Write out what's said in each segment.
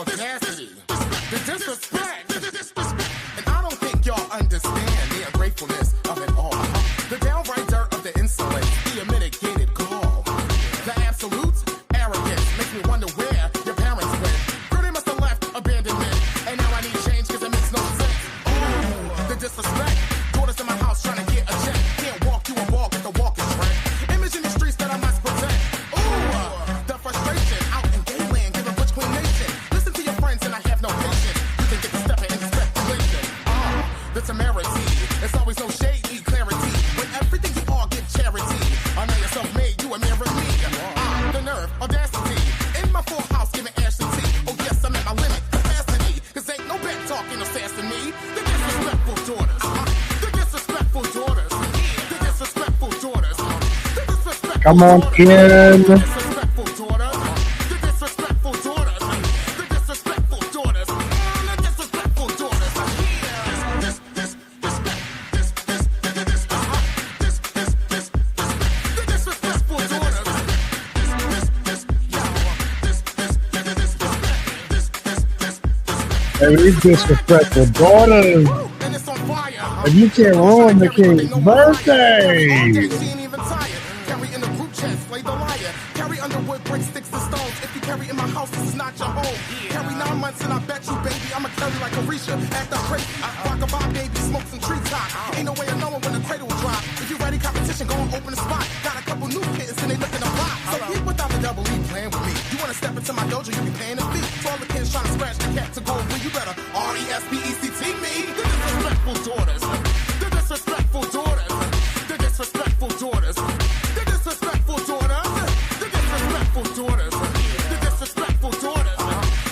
audacity, the disrespect, and I don't think y'all understand the ungratefulness of it all. The downright dirt of the insolence, the unmitigated gall, the absolute arrogance makes me wonder where your parents went. Girl, they must have left abandonment, and now I need change because it makes no sense. Oh, the disrespect. Daughters in my house trying to get a check. Can't walk, you a walk at the walking track. Image in the streets that I must protect. Ooh, the frustration out in gayland, give a butch queen nation. Listen to your friends and I have no patience. You can get the step in speculation. The temerity. It's always no shade, need clarity. When everything you are, give charity. I know you're self-made, you a mirror me. The nerve, audacity. In my full house, giving ash to tea. Oh yes, I'm at my limit, capacity. Cause ain't no back talking or sassing me. The disrespectful daughters. The disrespectful daughters. The disrespectful daughters. The disrespectful Come on in. The disrespectful daughters. The disrespectful daughters. The disrespectful daughters. The disrespectful daughters. And these disrespectful daughters. And it's on fire. If you can't ruin the king's birthday. Carry in the group chat, slay the liar. Carry underwood, brick sticks and stones. If you carry in my house, this is not your home. Carry 9 months and I bet you, baby, I'ma carry like Orisha at the crate. Rock a bye, baby, smoke some treetops. Ain't no way of knowing when the cradle will drop. If you ready, competition, go and open the spot. Got a couple new kids and they looking to block. So keep without the double E playing with me. You wanna step into my dojo, you be paying the fee. For all the kids trying to scratch the cat to go away, you better RESPECT me. The disrespectful daughters. The disrespectful daughters. The disrespectful daughters. The disrespectful daughters. The disrespectful daughters. The disrespectful daughters.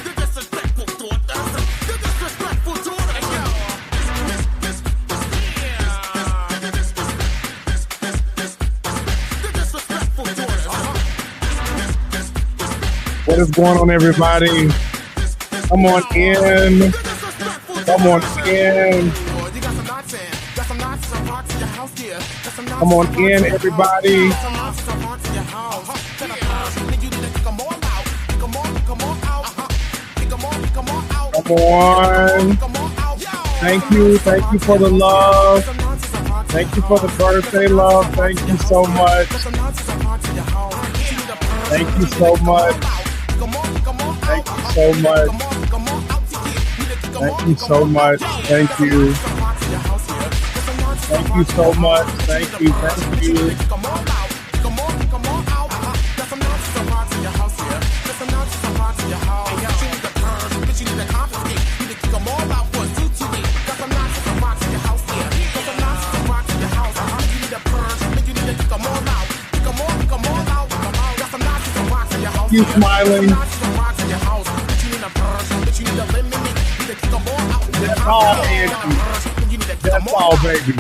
The disrespectful daughters. The disrespectful daughters. The disrespectful daughters. What is going on, everybody? Come on in. Come on in. Come on in, everybody. Come on. Thank you for the love. Thank you for the birthday love. Thank you so much. Thank you so much. Thank you so much. Thank you so much. Thank you. Thank you so much. Thank you. Thank you. You smiling. That's all, Angie. That's all, baby.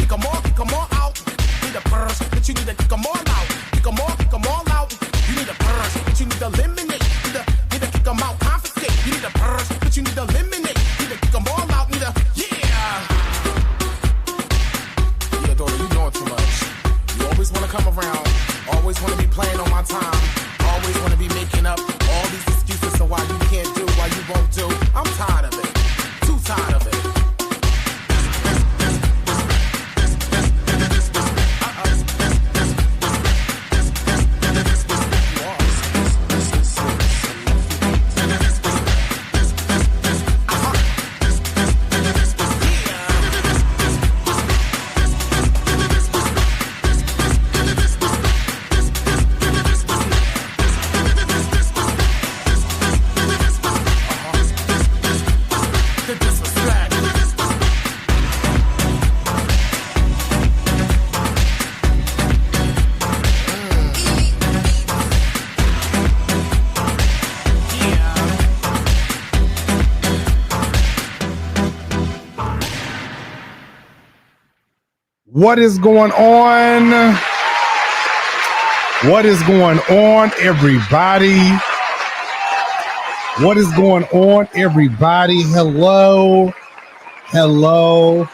Always want to be playing on my time. Always want to be making up all these excuses so why you can't do, why you won't do. I'm tired of it. Too tired of it. What is going on? What is going on, everybody? What is going on, everybody? Hello. Hello.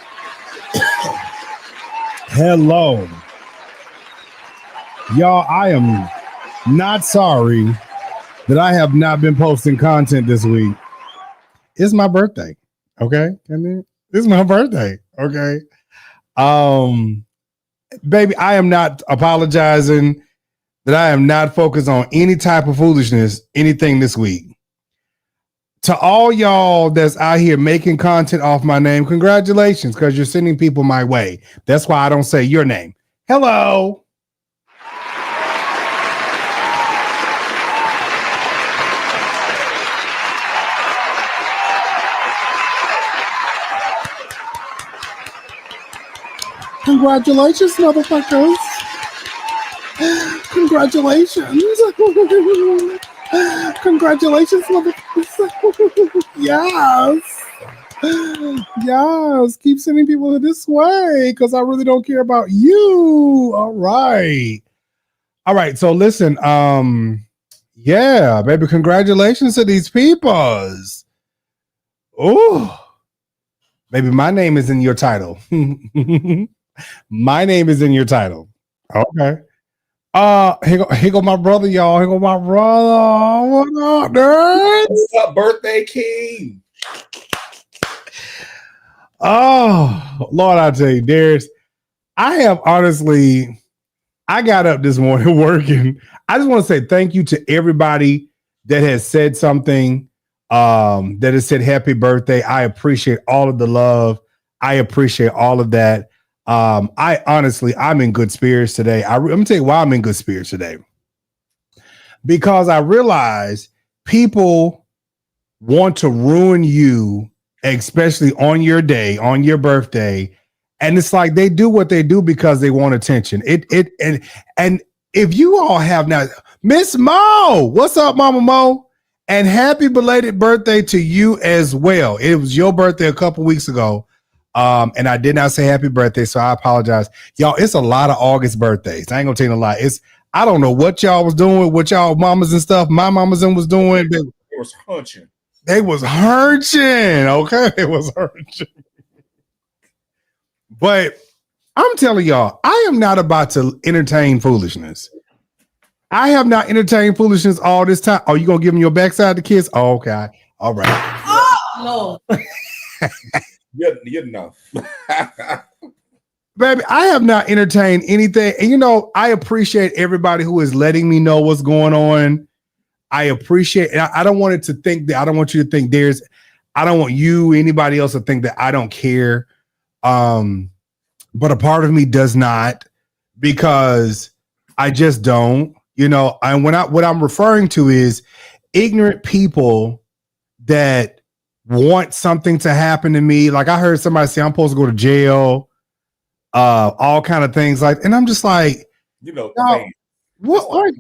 Hello. Y'all, I am not sorry that I have not been posting content this week. it's my birthday. Okay. It's my birthday. Okay. Baby, I am not apologizing that I am not focused on any type of foolishness, anything this week. To all y'all that's out here making content off my name, congratulations, because you're sending people my way. That's why I don't say your name. Hello. Congratulations, motherfuckers. Congratulations. Congratulations, motherfuckers. Yes. Yes. Keep sending people this way because I really don't care about you. All right. All right. So listen, yeah, baby, congratulations to these peoples. Oh, baby, my name is in your title. My name is in your title. Okay. Here go my brother, y'all. Here go my brother. What up, nerds? What's up, birthday king? Oh, Lord, I tell you, Darius, I got up this morning working. I just want to say thank you to everybody that has said something, that has said happy birthday. I appreciate all of the love. I appreciate all of that. I'm in good spirits today. I'm gonna tell you why I'm in good spirits today. Because I realize people want to ruin you, especially on your day, on your birthday. And it's like they do what they do because they want attention. And if you all have not, Miss Mo, what's up, Mama Mo? And happy belated birthday to you as well. It was your birthday a couple weeks ago. And I did not say happy birthday, so I apologize. Y'all, it's a lot of August birthdays. I ain't gonna tell you a lie. I don't know what y'all was doing, what y'all mamas and stuff, my mamas and was doing. They was hunching. They was hurting, okay? It was hurting. But I'm telling y'all, I am not about to entertain foolishness. I have not entertained foolishness all this time. Oh, you gonna give me your backside to kiss? Oh, okay. All right. Oh, no. Good enough. Baby, I have not entertained anything. And I appreciate everybody who is letting me know what's going on. I appreciate it. I don't want it to think that I don't want you to think I don't want you, anybody else to think that I don't care. But a part of me does not, because I just don't, and what I'm referring to is ignorant people that want something to happen to me. Like I heard somebody say I'm supposed to go to jail, all kind of things like, and I'm just like, what are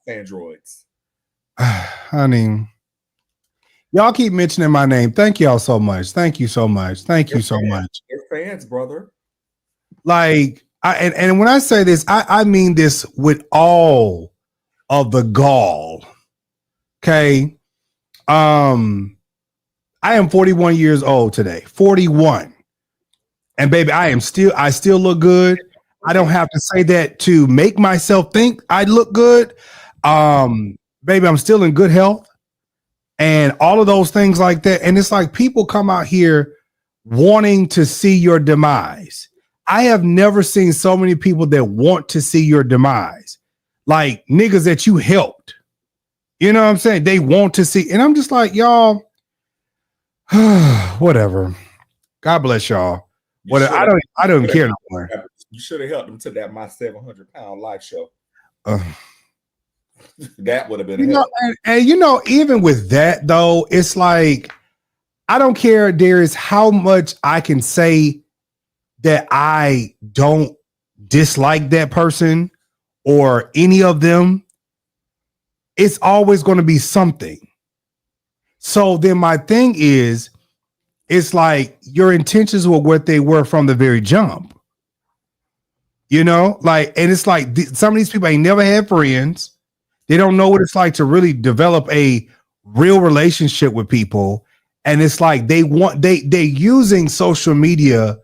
androids? Honey, y'all keep mentioning my name. Thank y'all so much. Thank you so much. Thank you so much. They're fans, brother. Like, and when I say this, I mean this with all of the gall. Okay. I am 41 years old today. 41. And baby, I still look good. I don't have to say that to make myself think I look good. Baby, I'm still in good health and all of those things like that. And it's like people come out here wanting to see your demise. I have never seen so many people that want to see your demise. Like niggas that you helped. You know what I'm saying? They want to see. And I'm just like, y'all, whatever. God bless y'all. I don't care no more. You should have helped them to that My 700-Pound Life show. That would have been and even with that though, it's like I don't care, Darius, how much I can say that I don't dislike that person or any of them. It's always going to be something. So then my thing is, it's like your intentions were what they were from the very jump. And it's like some of these people ain't never had friends. They don't know what it's like to really develop a real relationship with people. And it's like they're using social media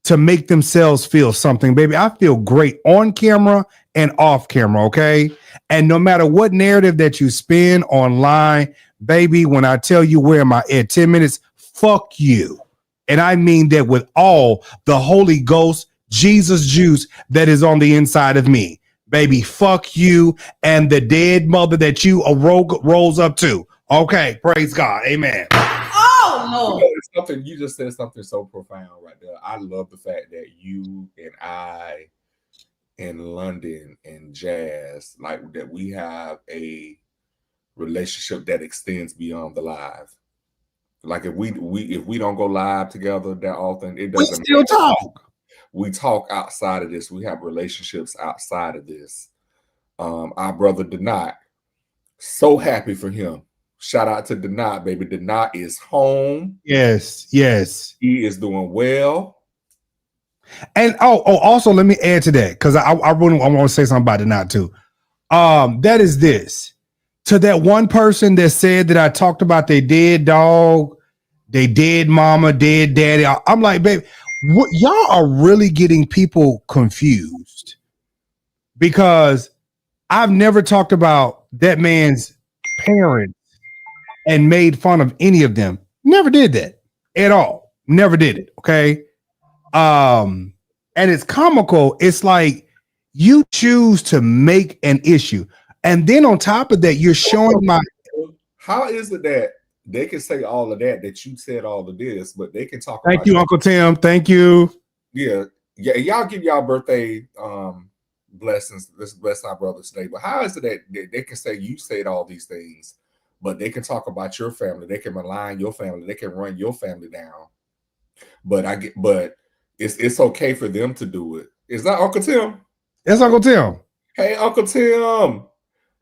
to make themselves feel something. Baby, I feel great on camera and off camera, okay? And no matter what narrative that you spin online, baby, when I tell you where am I at 10 minutes, fuck you. And I mean that with all the Holy Ghost, Jesus juice that is on the inside of me. Baby, fuck you and the dead mother that you rolls up to. Okay, praise God. Amen. Oh, no. You just said something so profound right there. I love the fact that you and I in London and Jazz, like that we have a relationship that extends beyond the live. Like if we don't go live together that often, it doesn't we still talk. We talk outside of this. We have relationships outside of this. Our brother Denot, so happy for him. Shout out to Denot, baby. Denot is home. Yes. He is doing well. And also let me add to that because I want to say something about Denot too. That is this. To that one person that said that I talked about their dead dog, they dead mama, dead daddy. I'm like, baby, what, y'all are really getting people confused because I've never talked about that man's parents and made fun of any of them. Never did that at all. Never did it. Okay. And it's comical. It's like you choose to make an issue. And then on top of that, you're showing my. How is it that they can say all of that you said all of this, but they can talk Thank you, Uncle Tim. Thank you. Yeah. Y'all give y'all birthday blessings. Let's bless our brothers today. But how is it that they can say you said all these things, but they can talk about your family, they can malign your family, they can run your family down. But it's okay for them to do it. Is that Uncle Tim? That's Uncle Tim. Hey, Uncle Tim.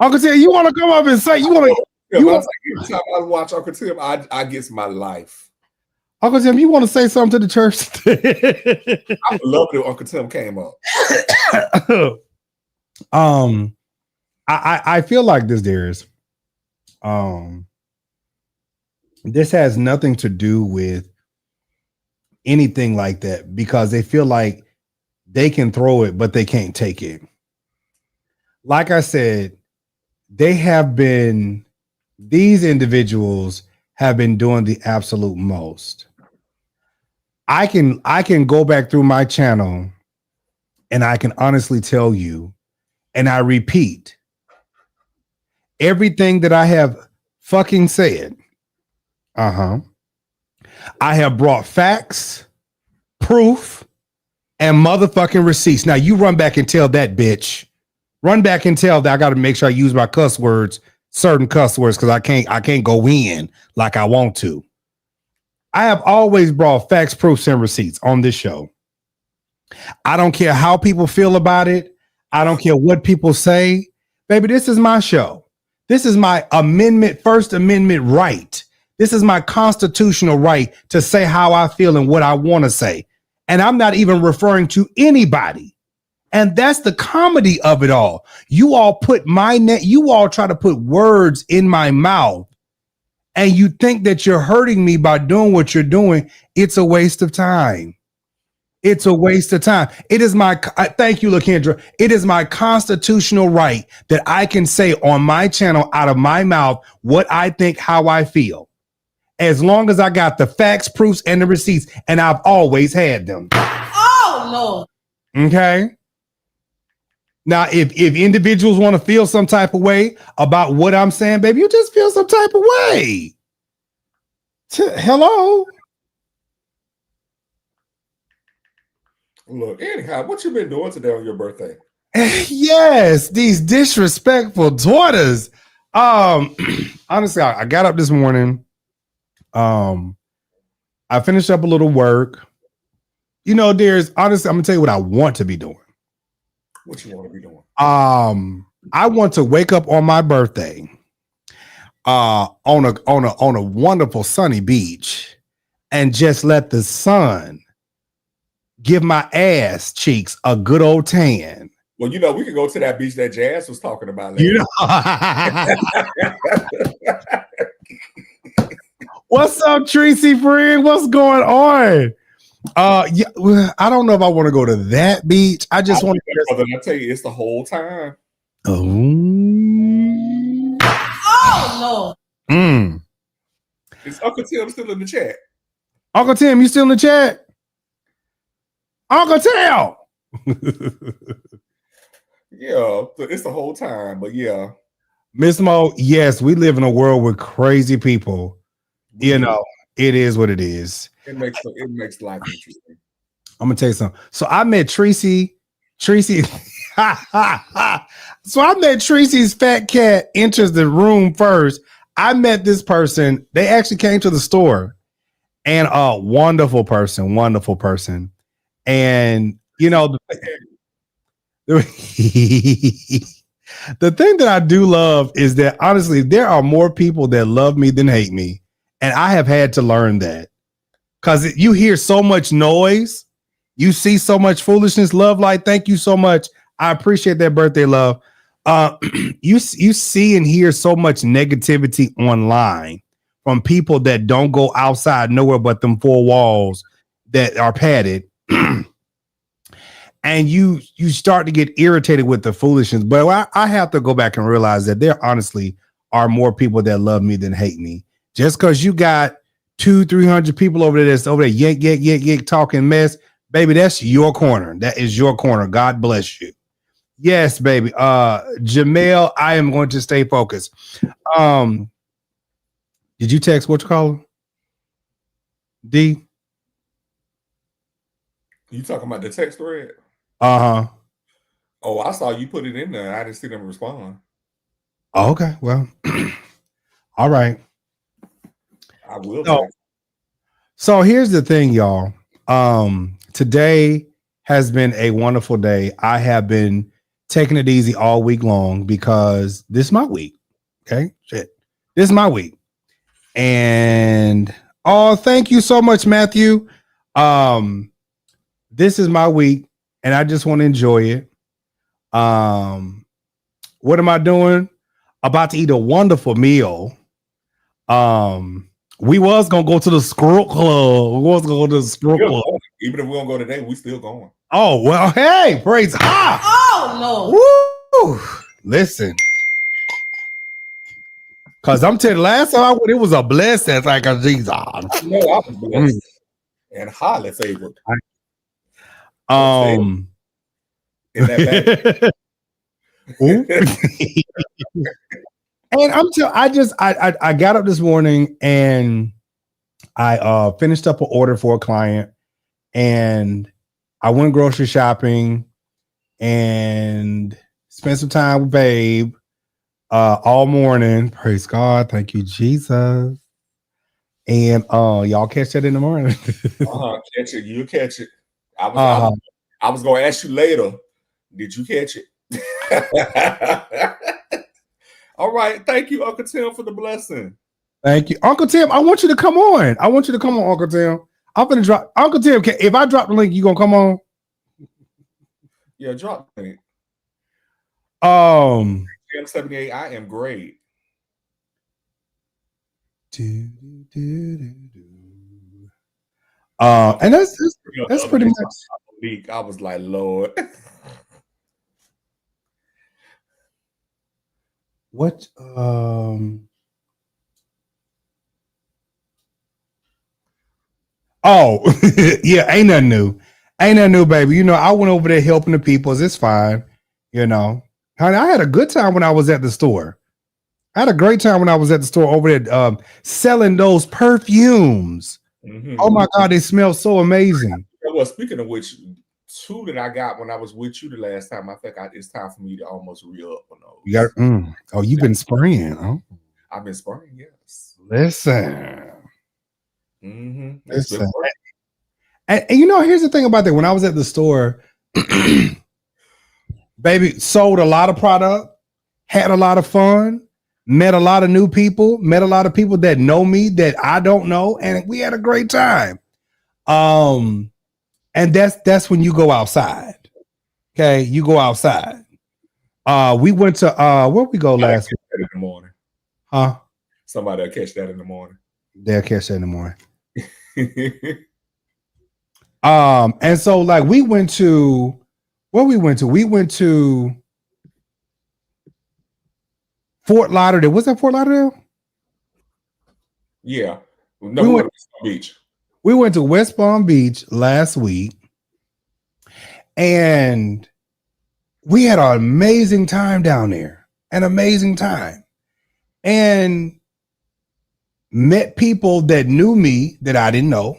Uncle Tim, you want to come up and say you want to? Every time I watch Uncle Tim, I get my life. Uncle Tim, you want to say something to the church? I would love it if Uncle Tim came up. I feel like this, Darius. This has nothing to do with anything like that because they feel like they can throw it, but they can't take it. Like I said, these individuals have been doing the absolute most. I can go back through my channel and I can honestly tell you, and I repeat, everything that I have fucking said, I have brought facts, proof, and motherfucking receipts. Now you run back and tell that bitch. Run back and tell that I got to make sure I use my cuss words, certain cuss words, because I can't go in like I want to. I have always brought facts, proofs, and receipts on this show. I don't care how people feel about it. I don't care what people say. Baby, this is my show. This is my First Amendment right. This is my constitutional right to say how I feel and what I want to say. And I'm not even referring to anybody. And that's the comedy of it all. You all try to put words in my mouth and you think that you're hurting me by doing what you're doing. It's a waste of time. It's a waste of time. It is thank you, LaKendra. It is my constitutional right that I can say on my channel out of my mouth what I think, how I feel. As long as I got the facts, proofs, and the receipts, and I've always had them. Oh, no. Okay. Now, if individuals want to feel some type of way about what I'm saying, baby, you just feel some type of way. Hello? Look, anyhow, what you been doing today on your birthday? Yes, these disrespectful daughters. Honestly, I got up this morning. I finished up a little work. You know, honestly, I'm gonna tell you what I want to be doing. What you want to be doing? I want to wake up on my birthday on a wonderful sunny beach and just let the sun give my ass cheeks a good old tan. Well, you know, we could go to that beach that Jazz was talking about later. You know. What's up, Tracy friend? What's going on? Yeah, well, I don't know if I want to go to that beach. I just want to. Brother, I tell you, it's the whole time. Oh. Oh no. Is Uncle Tim still in the chat? Uncle Tim, you still in the chat? Uncle Tim. Yeah, it's the whole time. But yeah, Miss Mo, yes, we live in a world with crazy people. You know, it is what it is. It makes life interesting. I'm gonna tell you something. So I met Tracy. So I met Tracy's fat cat enters the room first. I met this person. They actually came to the store, and a wonderful person. And you know, the thing that I do love is that honestly, there are more people that love me than hate me, and I have had to learn that because you hear so much noise. You see so much foolishness. Love Light, thank you so much. I appreciate that birthday, love. You see and hear so much negativity online from people that don't go outside nowhere but them four walls that are padded. And you start to get irritated with the foolishness. But I have to go back and realize that there honestly are more people that love me than hate me. Just because you got 200-300 people over there that's over there yank talking mess. Baby, that's your corner. That is your corner. God bless you. Yes, baby. Jamel, I am going to stay focused. Did you text what you call him? D? You talking about the text thread? Uh-huh. Oh, I saw you put it in there. I didn't see them respond. Oh, okay. Well, all right. I will. So here's the thing, y'all. Today has been a wonderful day. I have been taking it easy all week long because this is my week. Okay. Shit. This is my week. And thank you so much, Matthew. This is my week and I just want to enjoy it. What am I doing? About to eat a wonderful meal. We was gonna go to the Squirrel Club. We was gonna go to the Squirrel Club. Even if we don't go today, we still going. Oh well, hey, praise God. Oh no. Woo! Listen, because I'm telling you, last time I went, it was a blessing. Like a Jesus. No, I was blessed and highly favored. In that And I got up this morning and I finished up an order for a client and I went grocery shopping and spent some time with Babe all morning. Praise God. Thank you, Jesus. And y'all catch that in the morning. Catch it. You catch it. I was going to ask you later. Did you catch it? All right. Thank you, Uncle Tim, for the blessing. Thank you. Uncle Tim, I want you to come on. Uncle Tim. I'm going to drop. Uncle Tim, if I drop the link, you going to come on? Yeah, drop the link. Tim 78, I am great. And that's pretty much. I was like, Lord. What? Yeah, ain't nothing new. Ain't nothing new, baby. You know, I went over there helping the peoples. It's fine. You know, honey, I had a good time when I was at the store. I had a great time when I was at the store over there selling those perfumes. Mm-hmm. Oh my God, they smell so amazing. Well, speaking of which, two that I got when I was with you the last time, I think it's time for me to almost re-up on those. You got, Oh, you've been spraying, huh? I've been spraying, yes. Listen. Mm-hmm. Listen. And you know, here's the thing about that. When I was at the store, baby, sold a lot of product, had a lot of fun, met a lot of new people, met a lot of people that know me that I don't know, and we had a great time. And that's when you go outside. Okay, you go outside. We went to where we go last week? In the morning. Huh? Somebody will catch that in the morning. They'll catch that in the morning. And so like we went to where we went to. We went to Fort Lauderdale. Was that Fort Lauderdale? Yeah. No, we went to West Palm Beach. We went to West Palm Beach last week, and we had an amazing time down there. An amazing time. And met people that knew me that I didn't know.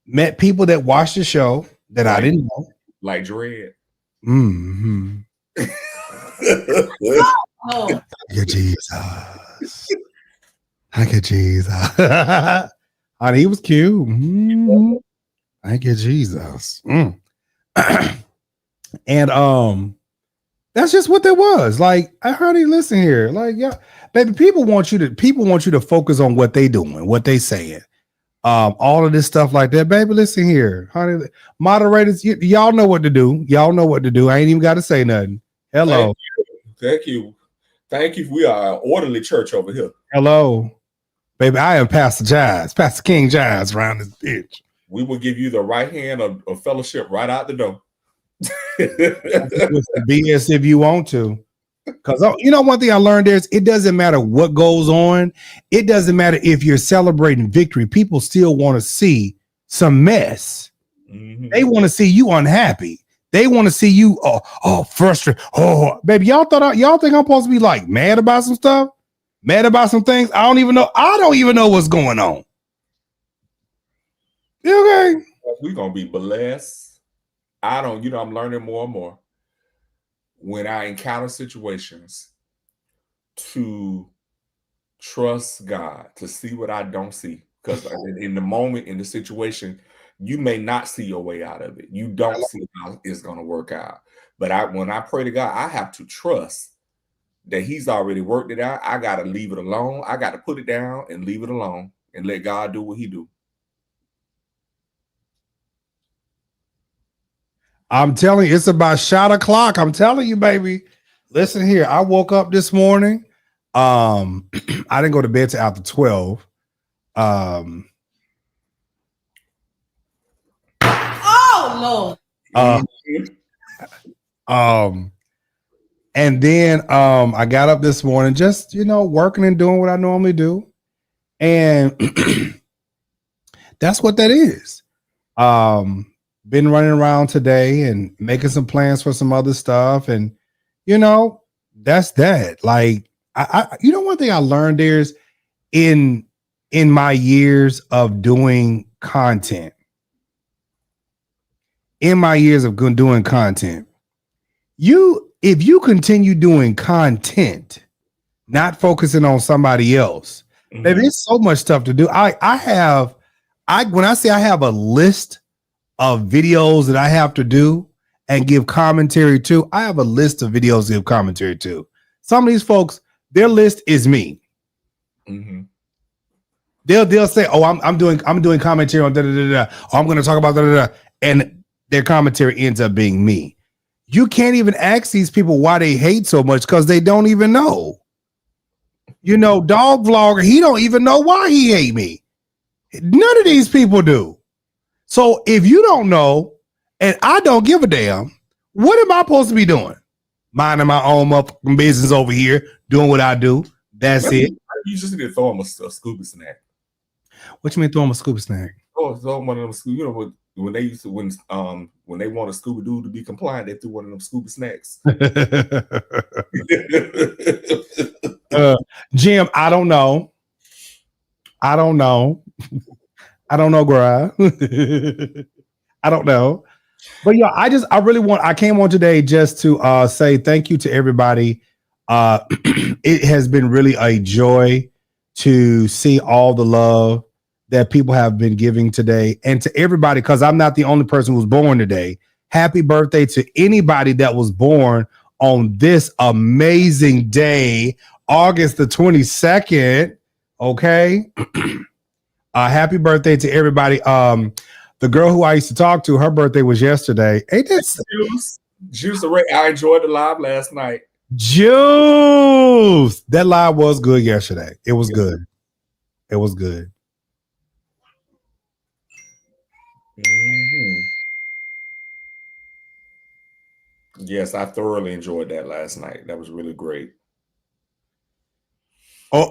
Met people that watched the show that I didn't know. Like Dread. Mm-hmm. Oh, Thank you, Jesus. Thank you, Jesus. Honey, he was cute. Mm-hmm. Thank you, Jesus. Mm. And that's just what there was. Like, I heard he listen here. Like, yeah, baby, people want you to focus on what they doing, what they saying. All of this stuff like that, baby. Listen here, honey. Moderators, y'all know what to do. Y'all know what to do. I ain't even got to say nothing. Hello. Thank you. We are an orderly church over here. Hello. Baby, I am Pastor Jives, Pastor King Jives around this bitch. We will give you the right hand of fellowship right out the door. BS if you want to. Because one thing I learned is it doesn't matter what goes on. It doesn't matter if you're celebrating victory. People still want to see some mess. Mm-hmm. They want to see you unhappy. They want to see you frustrated. Oh, baby, y'all think I'm supposed to be like mad about some stuff? Mad about some things? I don't even know what's going on. You okay? We're gonna be blessed. I'm learning more and more when I encounter situations to trust God, to see what I don't see. Because in the moment, in the situation, you may not see your way out of it. You don't see how it's going to work out. But when I pray to God, I have to trust that he's already worked it out. I got to leave it alone. I got to put it down and leave it alone and let God do what he do. I'm telling you, it's about shot o'clock. I'm telling you, baby. Listen here. I woke up this morning. I didn't go to bed till after 12. oh no. And then I got up this morning, just working and doing what I normally do. And that's what that is. Been running around today and making some plans for some other stuff. And, that's that. Like, one thing I learned is in my years of doing content, if you continue doing content, not focusing on somebody else, mm-hmm. Baby, it's so much stuff to do. When I say I have a list of videos that I have to do and give commentary to, I have a list of videos to give commentary to. Some of these folks, their list is me. Mm-hmm. They'll say, "Oh, I'm doing commentary on da da da da. Oh, I'm going to talk about da da da," and their commentary ends up being me. You can't even ask these people why they hate so much because they don't even know. Dog Vlogger, he don't even know why he hate me. None of these people do. So if you don't know, and I don't give a damn, what am I supposed to be doing? Minding my own motherfucking business over here, doing what I do. That's it. You just need to throw them a scuba snack. What you mean throw them a scuba snack? Oh, throw them one of them. When they want a scuba dude to be compliant, they threw one of them scuba snacks. Jim, I don't know. I don't know, Gra. I don't know. But I came on today just to say thank you to everybody. It has been really a joy to see all the love that people have been giving today, and to everybody, because I'm not the only person who was born today. Happy birthday to anybody that was born on this amazing day, August the 22nd. Okay. Happy birthday to everybody. The girl who I used to talk to, her birthday was yesterday. Ain't that Juice? I enjoyed the live last night. Juice. That live was good yesterday. It was good. It was good. Mhm. Yes, I thoroughly enjoyed that last night. That was really great. Oh,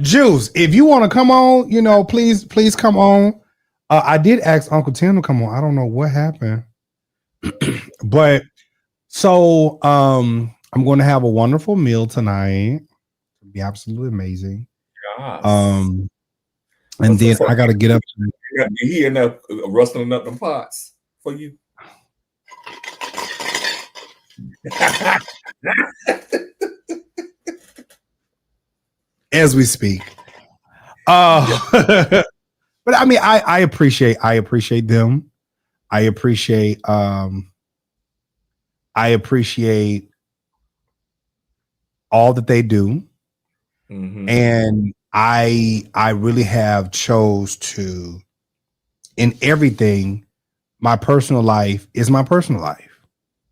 Juice, if you want to come on, please come on. I did ask Uncle Tim to come on. I don't know what happened, but so I'm going to have a wonderful meal tonight. It'll be absolutely amazing. Gosh. And then I got to get up. He end up rustling up them pots for you. As we speak. But I mean, I appreciate them. I appreciate all that they do. Mm-hmm. And I really have chose to, in everything, my personal life is my personal life.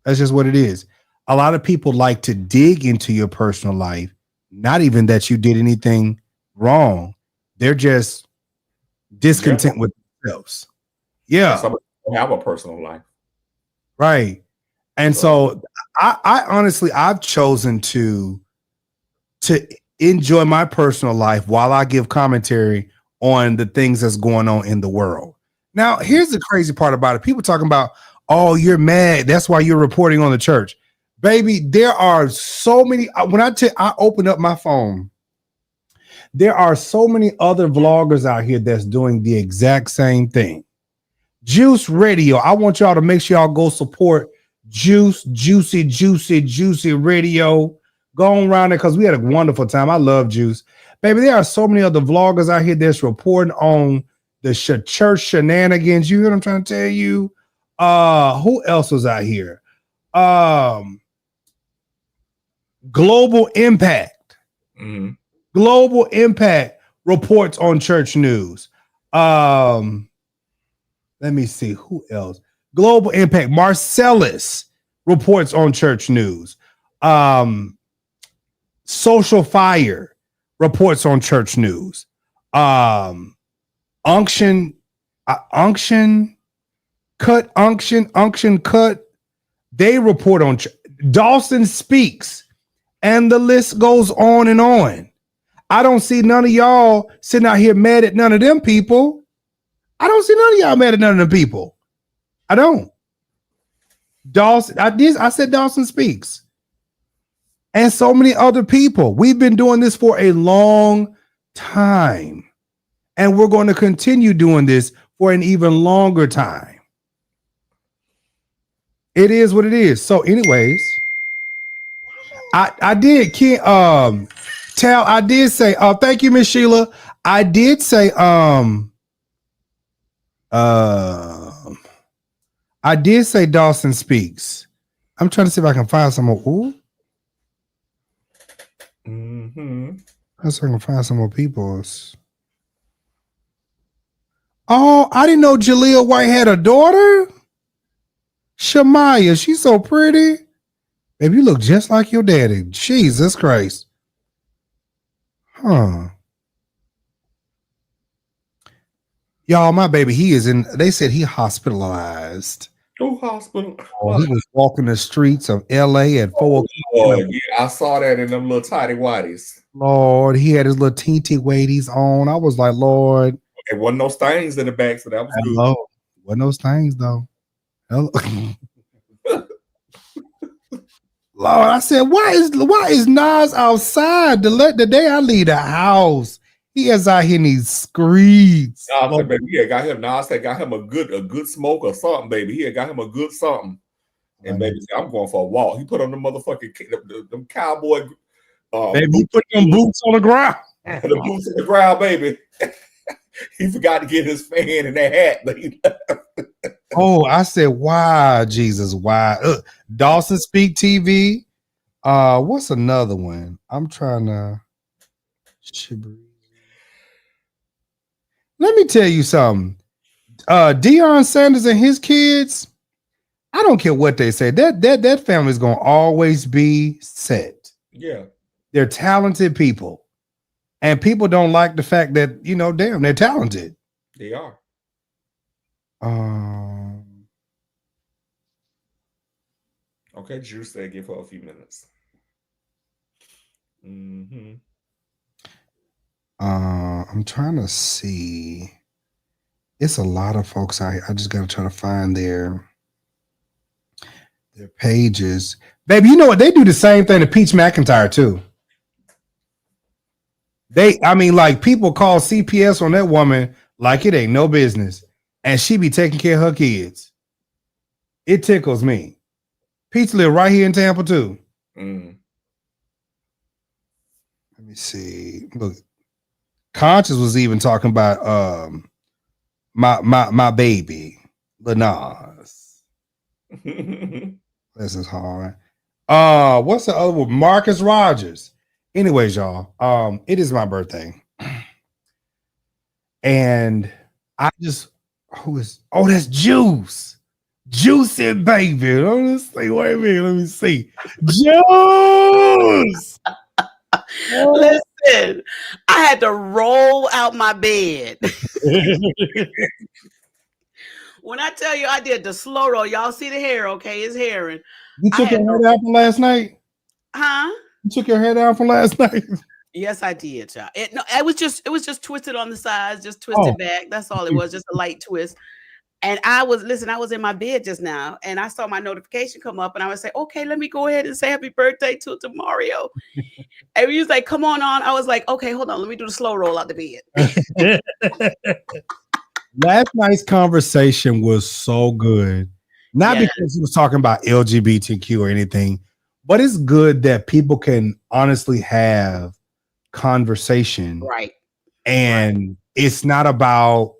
That's just what it is. A lot of people like to dig into your personal life, not even that you did anything wrong. They're just discontent with themselves. Yeah. Some have a personal life. Right. And so I honestly, I've chosen to enjoy my personal life while I give commentary on the things that's going on in the world. Now, here's the crazy part about it. People talking about, oh, you're mad. That's why you're reporting on the church. Baby, there are so many. When I open up my phone, there are so many other vloggers out here that's doing the exact same thing. Juice Radio. I want y'all to make sure y'all go support Juicy Radio. Go on around there because we had a wonderful time. I love Juice. Baby, there are so many other vloggers out here that's reporting on the church shenanigans. You hear what I'm trying to tell you? Who else was out here? Global Impact. Mm-hmm. Global Impact reports on church news. Let me see who else. Global Impact. Marcellus reports on church news. Social Fire reports on church news. Unction Cut. They report on Dawson Speaks, and the list goes on and on. I don't see none of y'all sitting out here mad at none of them people. I don't see none of y'all mad at none of them people. I don't. Dawson, I said Dawson Speaks. And so many other people. We've been doing this for a long time. And we're going to continue doing this for an even longer time. It is what it is. So, anyways, I did tell, I did say, thank you, Miss Sheila. I did say, I did say Dawson Speaks. I'm trying to see if I can find some more. Ooh. Mm-hmm. Let's see if I can find some more people's. Oh, I didn't know Jaleel White had a daughter. Shamaya, she's so pretty. Baby, you look just like your daddy. Jesus Christ. Huh. Y'all, my baby, they said he hospitalized. Oh, hospital. Oh, he was walking the streets of LA at 4 o'clock. Oh, yeah, I saw that in them little tidy whities. Lord, he had his little teeny weighties on. I was like, Lord. It wasn't no stains in the back, so that was good. Hello. Wasn't no stains, though. Hello. Lord, I said, why is Nas outside the day I leave the house? He is out here in these streets. Nas, baby, he had got him. Nas had got him a good smoke or something, baby. He had got him a good something. And baby, I'm going for a walk. He put on the motherfucking them cowboy. Baby, he put them boots on the ground. The boots on the ground, baby. He forgot to get his fan and that hat, but he left. Oh, I said, why, Jesus, why? Dawson Speak TV. What's another one? I'm trying to. Let me tell you something. Deion Sanders and his kids, I don't care what they say. That family's gonna always be set. Yeah. They're talented people. And people don't like the fact that, you know, damn, they're talented. They are. Okay, Juice said give her a few minutes. I'm trying to see. It's a lot of folks. I just gotta try to find their pages. Baby, you know what? They do the same thing to Peach McIntyre too. Like people call CPS on that woman like it ain't no business. And she be taking care of her kids. It tickles me. Peach live right here in Tampa too. Let me see. Look, Conscious was even talking about my baby, Lanas. This is hard. What's the other one? Marcus Rogers. Anyways, y'all, it is my birthday. And I just that's Juice. Juicy baby. Let's see. Wait a minute. Let me see. Juice. Listen, I had to roll out my bed. When I tell you I did the slow roll, y'all see the hair, okay? It's hairing. You took your hair down from last night? Huh? You took your hair down from last night? Yes, I did, y'all. It was just twisted on the sides, just twisted back. That's all it was, just a light twist. And I was in my bed just now, and I saw my notification come up, and I would say, okay, let me go ahead and say happy birthday to Mario. And he was like, come on. I was like, okay, hold on, let me do the slow roll out the bed. Last night's conversation was so good. Not because he was talking about LGBTQ or anything, but it's good that people can honestly have conversation. Right. And it's not about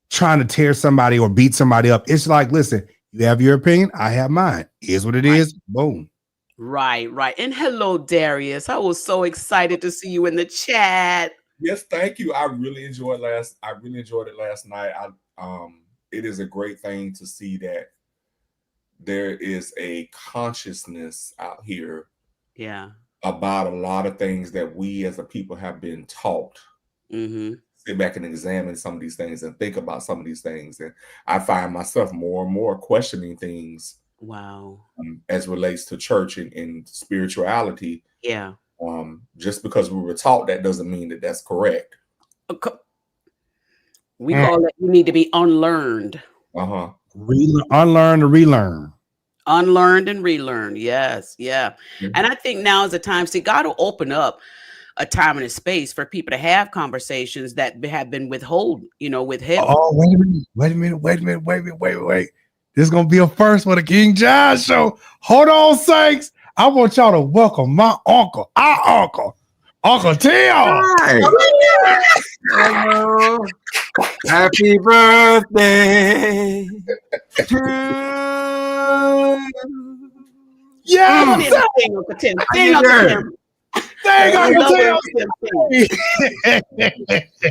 trying to tear somebody or beat somebody up. It's like, listen, you have your opinion, I have mine. Here's what it is. Boom. Right. And hello, Darius. I was so excited to see you in the chat. Yes, thank you. I really enjoyed it last night. It is a great thing to see that there is a consciousness out here about a lot of things that we as a people have been taught. Sit back and examine some of these things and think about some of these things. And I find myself more and more questioning things. Wow. As relates to church and spirituality. Yeah. Just because we were taught that doesn't mean that that's correct. We call it, you need to be unlearned. Unlearn or relearn. Unlearned and relearned. Yes. Yeah. And I think now is the time. See, God will open up a time and a space for people to have conversations that have been withheld. Oh, wait a minute. This is going to be a first for the King Jives Show. Hold on, sakes. I want y'all to welcome our uncle, Uncle Tim. Hello. Happy birthday to Yes. Uncle Tim.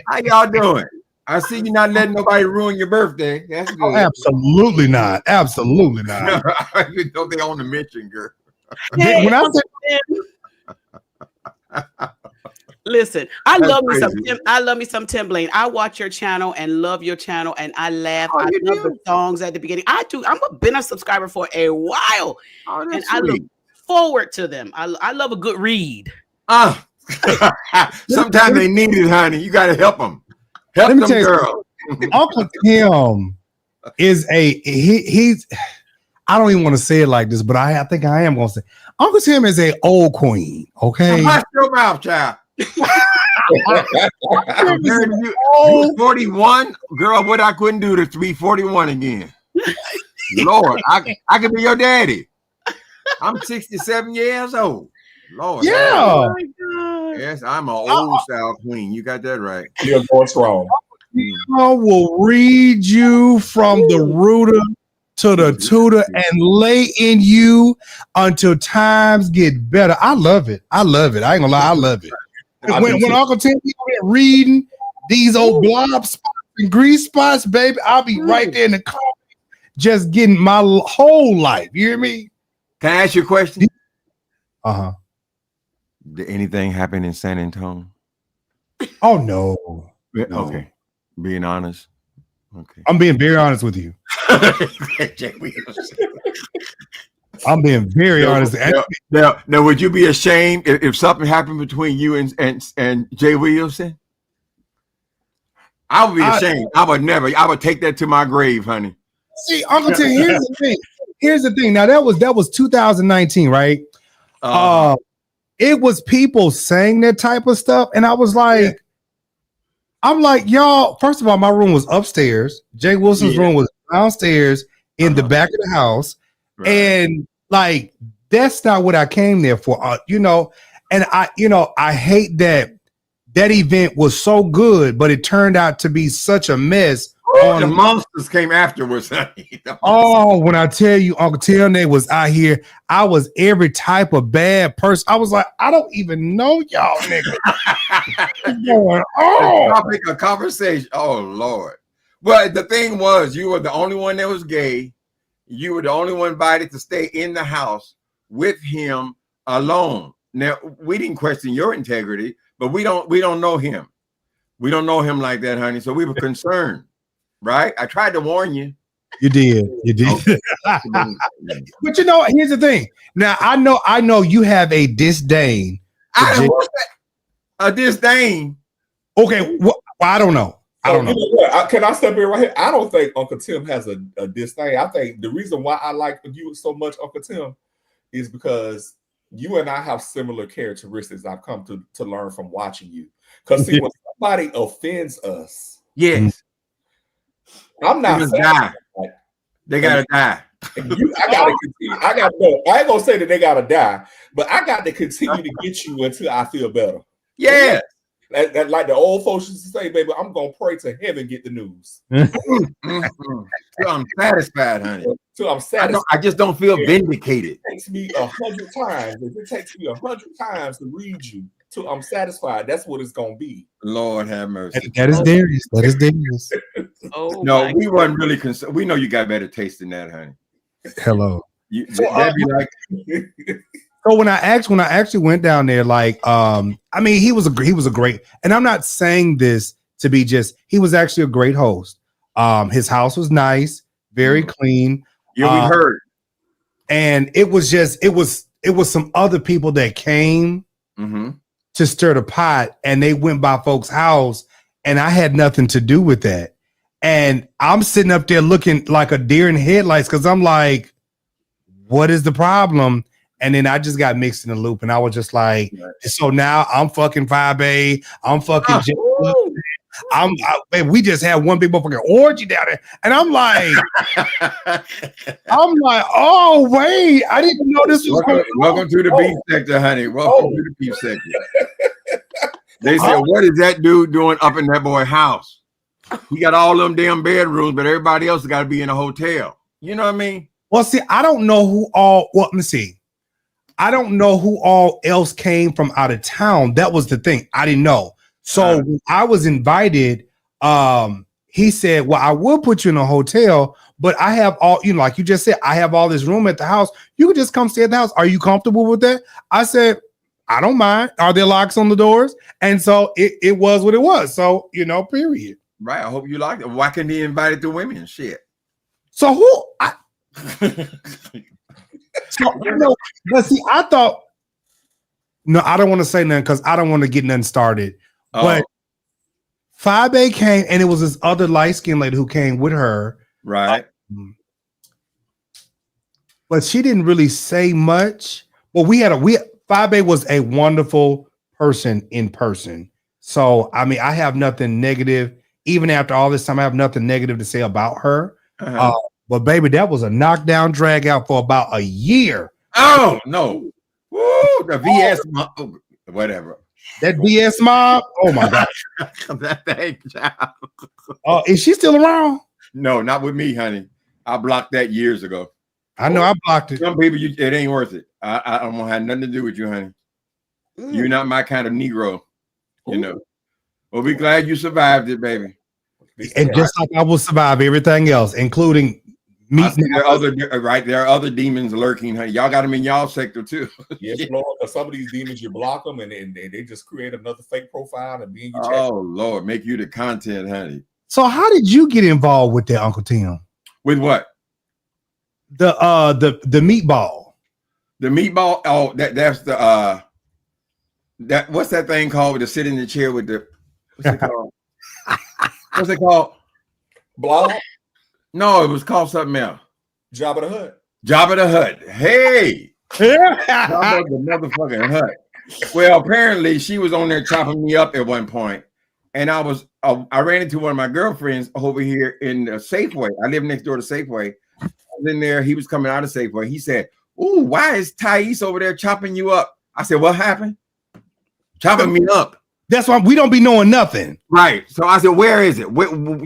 How y'all doing? I see you not letting nobody ruin your birthday. That's good. Oh, absolutely not. Absolutely not. You know they on the mention, girl. Hey, when listen, I love me some Tim Blaine. I watch your channel and love your channel, and I laugh. I love the songs at the beginning. I do. Been a subscriber for a while, and I look forward to them. I love a good read. Sometimes they need it, honey. You got to help them. Help them, girl. Uncle Tim is he's. I don't even want to say it like this, but I think I am going to say Uncle Tim is a old queen. Okay, watch your mouth, child. You 41, girl. What I couldn't do to be 41 again. Lord, I could be your daddy. I'm 67 years old. Lord, yeah. Yes, I'm an old style queen. You got that right. You're going strong. I will read you from the rooter to the tutor and lay in you until times get better. I love it. I ain't gonna lie, I love it. When Uncle Tim be reading these old blob spots and grease spots, baby, I'll be right there in the car, just getting my whole life. You hear me? Can I ask you a question? Uh-huh. Did anything happen in San Antonio? Oh no. Okay, being honest. Okay, I'm being very honest with you. I'm being very honest. Now, would you be ashamed if something happened between you and Jay Williamson? I would be ashamed. I would never. I would take that to my grave, honey. See, Uncle Tim, here's the thing. Here's the thing. Now that was 2019, right? It was people saying that type of stuff, and I was like, I'm like, y'all. First of all, my room was upstairs. Jay Wilson's room was downstairs in the back of the house, and like that's not what I came there for, And I hate that event was so good, but it turned out to be such a mess. The monsters came afterwards, honey. When I tell you, Uncle Tilney was out here, I was every type of bad person. I was like, I don't even know y'all, nigga. What's going on? Topic of conversation. Oh Lord. Well, the thing was, you were the only one that was gay. You were the only one invited to stay in the house with him alone. Now, we didn't question your integrity, but we don't know him. We don't know him like that, honey. So we were concerned. Right? I tried to warn you. You did. Okay. But here's the thing. Now I know you have a disdain. A disdain. Okay, well, I don't know. I don't know. Can I step in right here? I don't think Uncle Tim has a disdain. I think the reason why I like you so much, Uncle Tim, is because you and I have similar characteristics I've come to learn from watching you. Because see, when somebody offends us, yes. I'm not saying die. They gotta die. I gotta continue. I ain't gonna say that they gotta die, but I got to continue to get you until I feel better. Yeah. That like the old folks used to say, baby, I'm gonna pray to heaven get the news. So I'm satisfied, honey. So I'm satisfied. I just don't feel vindicated. It takes me 100 times. If it takes me 100 times to read you till I'm satisfied, that's what it's gonna be. Lord have mercy. That is Darius. That is Darius. No, we weren't really concerned. We know you got better taste than that, honey. Hello. That'd be like. So when I actually went down there, like, he was a great, and I'm not saying this to be just, he was actually a great host. His house was nice, very clean. Yeah, we heard. And it was some other people that came to stir the pot, and they went by folks' house, and I had nothing to do with that. And I'm sitting up there looking like a deer in headlights because I'm like, what is the problem? And then I just got mixed in the loop, and I was just like, so now I'm fucking 5A, I'm fucking we just had one big motherfucking orgy down there. And I'm like, oh wait, I didn't know this was welcome to the beef sector, honey. Welcome to the beef sector. They said, what is that dude doing up in that boy's house? He got all them damn bedrooms, but everybody else has got to be in a hotel. You know what I mean? Well, see, I don't know who all, let me see. I don't know who all else came from out of town. That was the thing. I didn't know. So when I was invited, he said, well, I will put you in a hotel, but I have all, like you just said, I have all this room at the house. You can just come stay at the house. Are you comfortable with that? I said, I don't mind. Are there locks on the doors? And so it was what it was. So, period. Right. I hope you liked it. Why couldn't he invite the women? Shit. So but see, I thought, no, I don't want to say nothing because I don't want to get nothing started. But 5A came, and it was this other light-skinned lady who came with her. Right. But she didn't really say much. But 5A was a wonderful person in person. So, I mean, I have nothing negative. Even after all this time, I have nothing negative to say about her. But baby, that was a knockdown drag out for about a year. Oh no. Woo, the VS mob, whatever. That VS mob. Oh my God. That thing, child. Oh, is she still around? No, not with me, honey. I blocked that years ago. I know I blocked it. Some people, it ain't worth it. I don't want to have nothing to do with you, honey. You're not my kind of Negro, Well, we're glad you survived it, baby. And just like I will survive everything else, including There are other demons lurking. Honey. Y'all got them in y'all sector too. Yes, Lord. Because some of these demons, you block them, and they just create another fake profile and be in your chat. Oh Lord, make you the content, honey. So how did you get involved with that, Uncle Tim? With what? The meatball. The meatball. Oh, that's the that what's that thing called to sit in the chair with the what's it called? What's it called? Blog? No, it was called something else. Jabba the Hutt. Jabba the Hutt. Hey. Jabba the motherfucking Hutt. Well, apparently she was on there chopping me up at one point, and I ran into one of my girlfriends over here in the Safeway. I live next door to Safeway. I was in there. He was coming out of Safeway. He said, "Ooh, why is Thais over there chopping you up?" I said, "What happened?" Chopping me up. That's why we don't be knowing nothing. Right. So I said, "Where is it?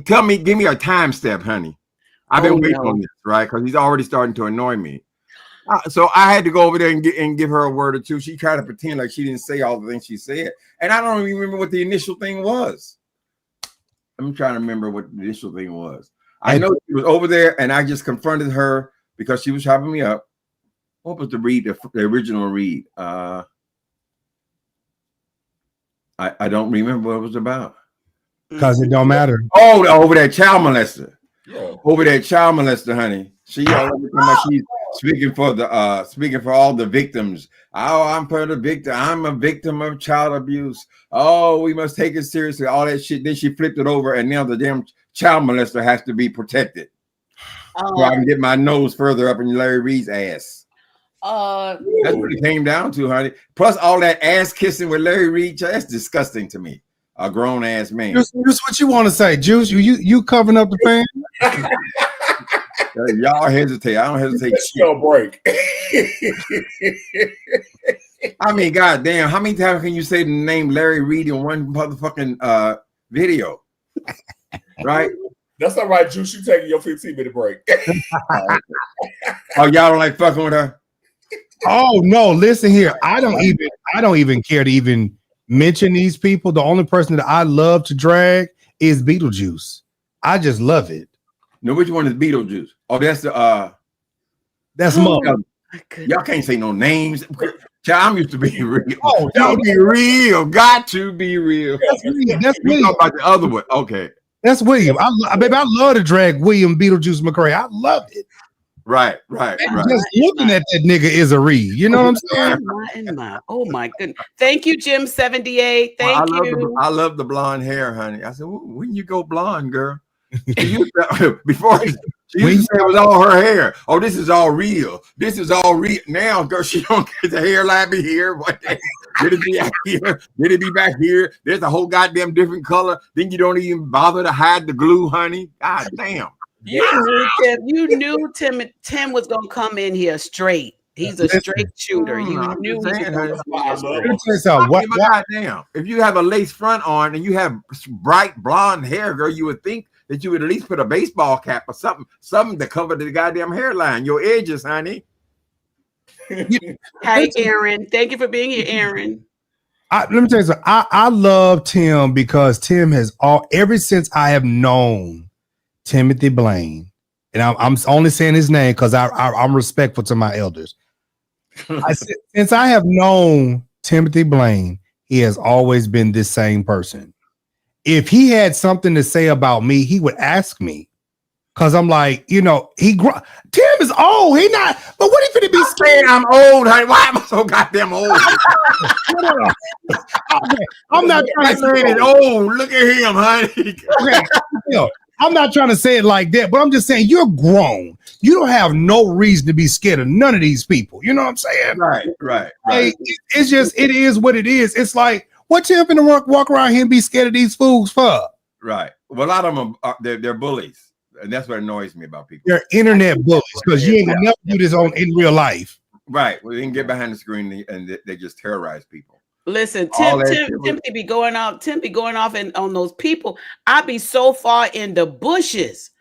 Tell me, give me a time step, honey." I've been waiting on this, right? Because he's already starting to annoy me. So I had to go over there and give her a word or two. She tried to pretend like she didn't say all the things she said. And I don't even remember what the initial thing was. I'm trying to remember what the initial thing was. I know she was over there and I just confronted her because she was chopping me up. What was the read, the original read? I don't remember what it was about. Because it don't matter. Oh, over that child molester. Yeah. Over that child molester, honey. She's speaking for all the victims. Oh, I'm for the victim. I'm a victim of child abuse. Oh, we must take it seriously. All that shit. Then she flipped it over, and now the damn child molester has to be protected. So I can get my nose further up in Larry Reid's ass. That's what it came down to, honey. Plus all that ass kissing with Larry Reid. That's disgusting to me. A grown ass man. Juice, what you want to say, Juice? You covering up the fan? Y'all hesitate. I don't hesitate. Still break. I mean, goddamn, how many times can you say the name Larry Reid in one motherfucking video? Right? That's all right, Juice. You taking your 15-minute break. Oh, y'all don't like fucking with her? Oh no! Listen here. I don't even care to even mention these people. The only person that I love to drag is Beetlejuice. I just love it. No, which one is Beetlejuice? Oh, that's the that's Mom. Y'all can't say no names. I'm used to being real. Oh, y'all be real. Got to be real. That's we William. talk about the other one. Okay. That's William. I love to drag William Beetlejuice McCray. I love it. Right. Just looking at that nigga is a read. You know what I'm saying? Oh my goodness. Thank you, Jim 78. Thank you. I love the blonde hair, honey. I said, when you go blonde, girl? Before she used to say it was all her hair. Oh, this is all real. This is all real. Now, girl, she don't get the hairline be here. What did it be out here? Did it be back here? There's a whole goddamn different color. Then you don't even bother to hide the glue, honey. God damn. You knew Tim was gonna come in here straight. He's a straight shooter. You knew he was goddamn. If you have a lace front on and you have bright blonde hair, girl, you would think that you would at least put a baseball cap or something to cover the goddamn hairline, your edges, honey. Hey, Aaron. Thank you for being here, Aaron. Let me tell you something. I love Tim because Tim has ever since I have known Timothy Blaine, and I'm only saying his name because I'm respectful to my elders. Since I have known Timothy Blaine, he has always been this same person. If he had something to say about me, he would ask me. Cause I'm like, Tim is old. He not, but what if it be scared? I'm old, honey. Why am I so goddamn old? I'm not trying to say it old. Look at him, honey. Okay. I'm not trying to say it like that, but I'm just saying you're grown. You don't have no reason to be scared of none of these people. You know what I'm saying? Right. Hey, it's just, it is what it is. It's like, what Tim finna walk around here and be scared of these fools for? Right. Well, a lot of them they're bullies, and that's what annoys me about people. They're internet bullies because you ain't gonna never do this in real life. Right. Well, they can get behind the screen and they just terrorize people. Listen, Tim be going off. Tim be going off on those people. I be so far in the bushes.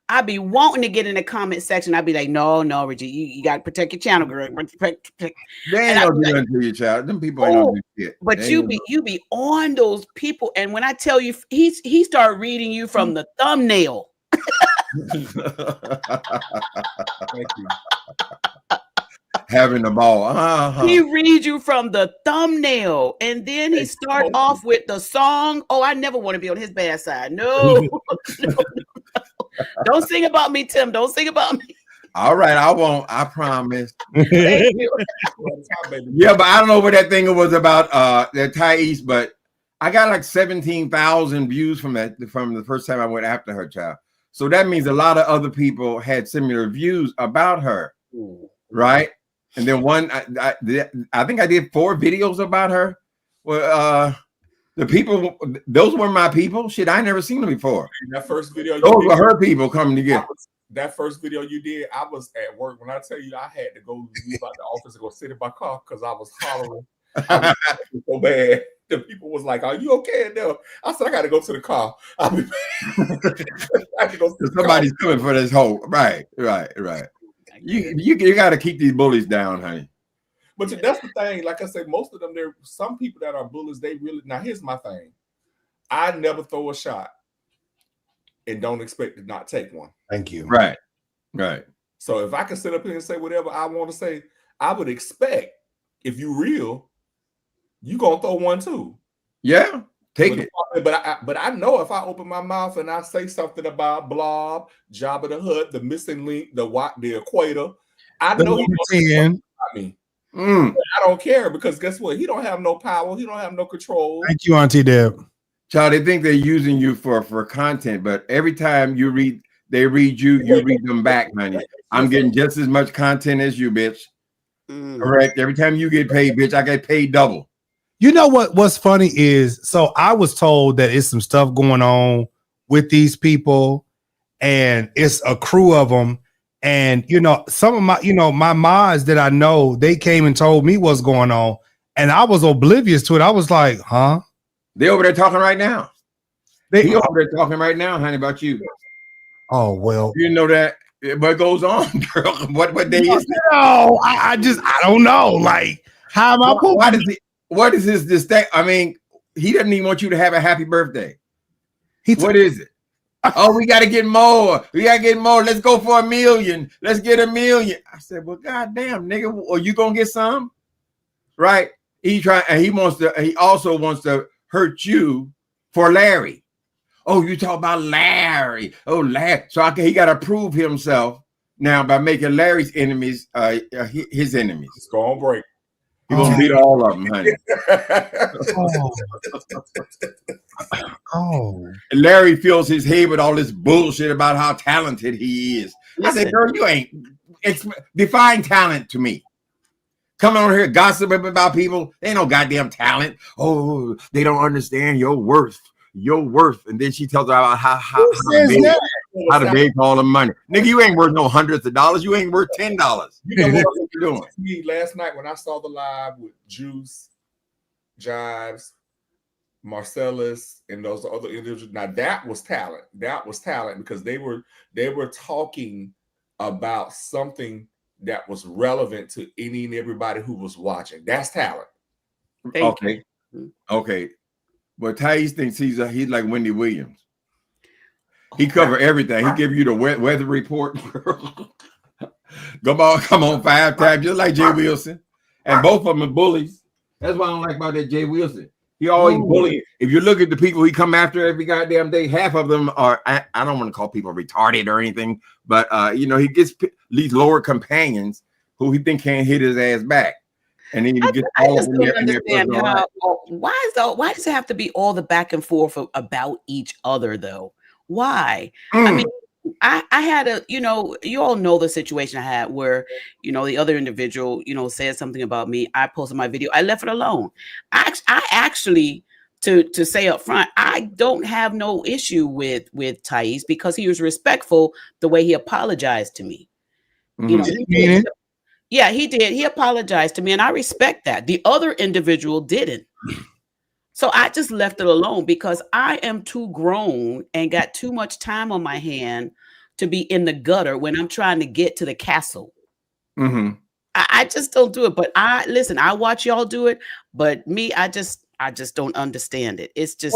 I be wanting to get in the comment section. I be like, no, Reggie, you got to protect your channel, girl. They ain't gonna do nothing to your child. Them people ain't gonna do shit. But you be on those people, and when I tell you, he start reading you from the thumbnail. Thank you. Having the ball. He read you from the thumbnail, and then he start off with the song. Oh, I never want to be on his bad side. No. Don't sing about me, Tim. Don't sing about me. All right, I won't. I promise. Thank you. Yeah, but I don't know what that thing was about. That Thais, but I got like 17,000 views from the first time I went after her, child. So that means a lot of other people had similar views about her, right? And then I think I did 4 videos about her. Well, the people, those were my people. Shit, I never seen them before. That first video, those were her people coming together. That first video you did, I was at work. When I tell you, I had to go leave out the office and go sit in my car because I was hollering. I was so bad. The people was like, "Are you okay?" No, I said, "I got to go to the car." I can go. Somebody's coming for this whole right. You got to keep these bullies down, honey. But that's the thing. Like I said, most of them, there. Some people that are bullies, they really. Now, here's my thing. I never throw a shot and don't expect to not take one. Thank you. Right. So if I can sit up here and say whatever I want to say, I would expect if you real, you gonna throw one too. Yeah, take it. But I know if I open my mouth and I say something about Blob, Jabba the Hutt, the missing link, the equator, I know he's gonna about me. I don't care because guess what? He don't have no power. He don't have no control. Thank you, Auntie Deb. Child, they think they're using you for content, but every time they read you read them back, honey. I'm getting just as much content as you, bitch. Correct. Every time you get paid, bitch, I get paid double. You know what's funny is, so I was told that it's some stuff going on with these people, and it's a crew of them. And some of my mods that I know, they came and told me what's going on, and I was oblivious to it. I was like, huh? They over there talking right now. He over there talking right now, honey, about you. Oh well, you know that. What goes on, girl? What day is it? No, I don't know. Like, how am I? What is this thing? I mean, he doesn't even want you to have a happy birthday. What is it? Oh, we got to get more. Let's go for 1 million. Let's get 1 million. I said, well, goddamn, nigga, are you gonna get some? Right? He also wants to hurt you for Larry. Oh, you talk about Larry. Oh, Larry. So he got to prove himself now by making Larry's enemies his enemies. It's gonna break. He's gonna beat all of them, honey. And Larry fills his head with all this bullshit about how talented he is. Listen. I said, girl, you ain't define talent to me. Coming on here gossiping about people, they ain't no goddamn talent. Oh, they don't understand your worth. And then she tells her about how to make all the money. Nigga, you ain't worth no hundreds of dollars. You ain't worth $10. You know what you're doing. Me last night when I saw the live with Juice, Jives, Marcellus, and those other individuals. Now that was talent. That was talent because they were talking about something that was relevant to any and everybody who was watching. That's talent. Okay. But Thais thinks he's like Wendy Williams. He cover everything. He give you the weather report. Come on 5 times, just like Jay Wilson. And both of them are bullies. That's what I don't like about that Jay Wilson. He always bullying. If you look at the people he come after every goddamn day, half of them are, I don't want to call people retarded or anything, but he gets these lower companions who he think can't hit his ass back. And then you get all of them. I just don't understand why does it have to be all the back and forth about each other though? Why? I mean, I had you all know the situation I had where, the other individual, said something about me. I posted my video. I left it alone. I actually, to say up front, I don't have no issue with Thais because he was respectful the way he apologized to me. Yeah, he did. He apologized to me, and I respect that. The other individual didn't. So I just left it alone because I am too grown and got too much time on my hand to be in the gutter when I'm trying to get to the castle. I just don't do it. But I watch y'all do it. But me, I just don't understand it. It's just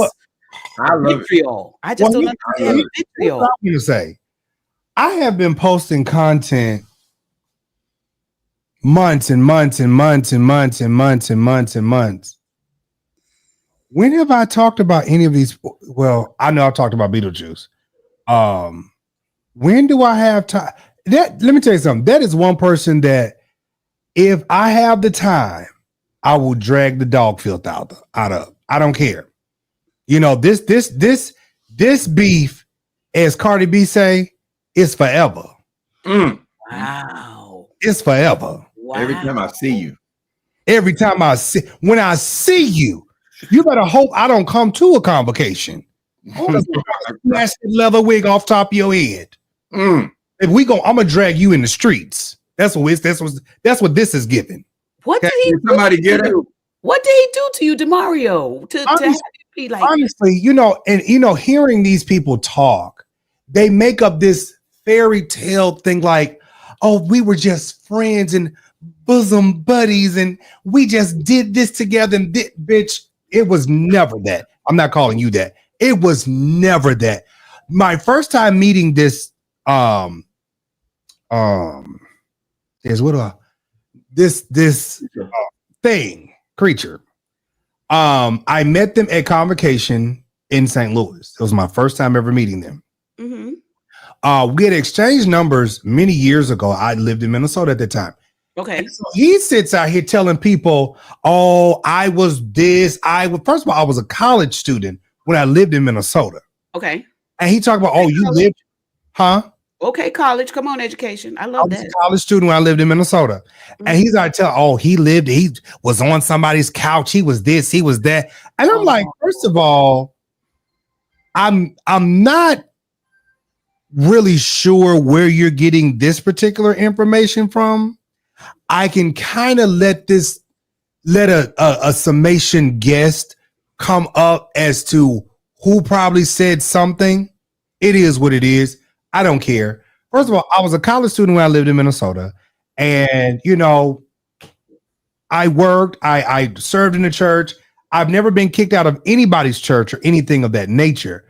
I love vitriol. I just don't understand vitriol. What I'm going to say, I have been posting content months and months and months and months and months and months and months. When have I talked about any of these? Well, I know I've talked about Beetlejuice. When do I have time? Let me tell you something. That is one person that if I have the time, I will drag the dog filth out of. I don't care. You know, this beef, as Cardi B say, is forever. Wow. It's forever. Wow. Every time I see you. When I see you, you better hope I don't come to a convocation. Smash the leather wig off top of your head. If we go, I'm gonna drag you in the streets. That's what this is giving. What did he somebody get it? What did he do to you, DeMario? To have you be like, honestly, hearing these people talk, they make up this fairy tale thing like, oh, we were just friends and bosom buddies, and we just did this together. And bitch, it was never that. I'm not calling you that. It was never that. My first time meeting this creature. I met them at Convocation in St. Louis. It was my first time ever meeting them. Mm-hmm. We had exchanged numbers many years ago. I lived in Minnesota at the time. Okay. And so he sits out here telling people, oh, I was this. First of all, I was a college student when I lived in Minnesota. Okay. And he talked about, you lived, huh? Okay, college. Come on, education. I love that. I was a college student when I lived in Minnesota. Mm-hmm. And he's like, he was on somebody's couch. He was this, he was that. And I'm like, first of all, I'm not really sure where you're getting this particular information from. I can kind of let a summation guest come up as to who probably said something. It is what it is. I don't care. First of all, I was a college student when I lived in Minnesota, and I worked. I served in the church. I've never been kicked out of anybody's church or anything of that nature.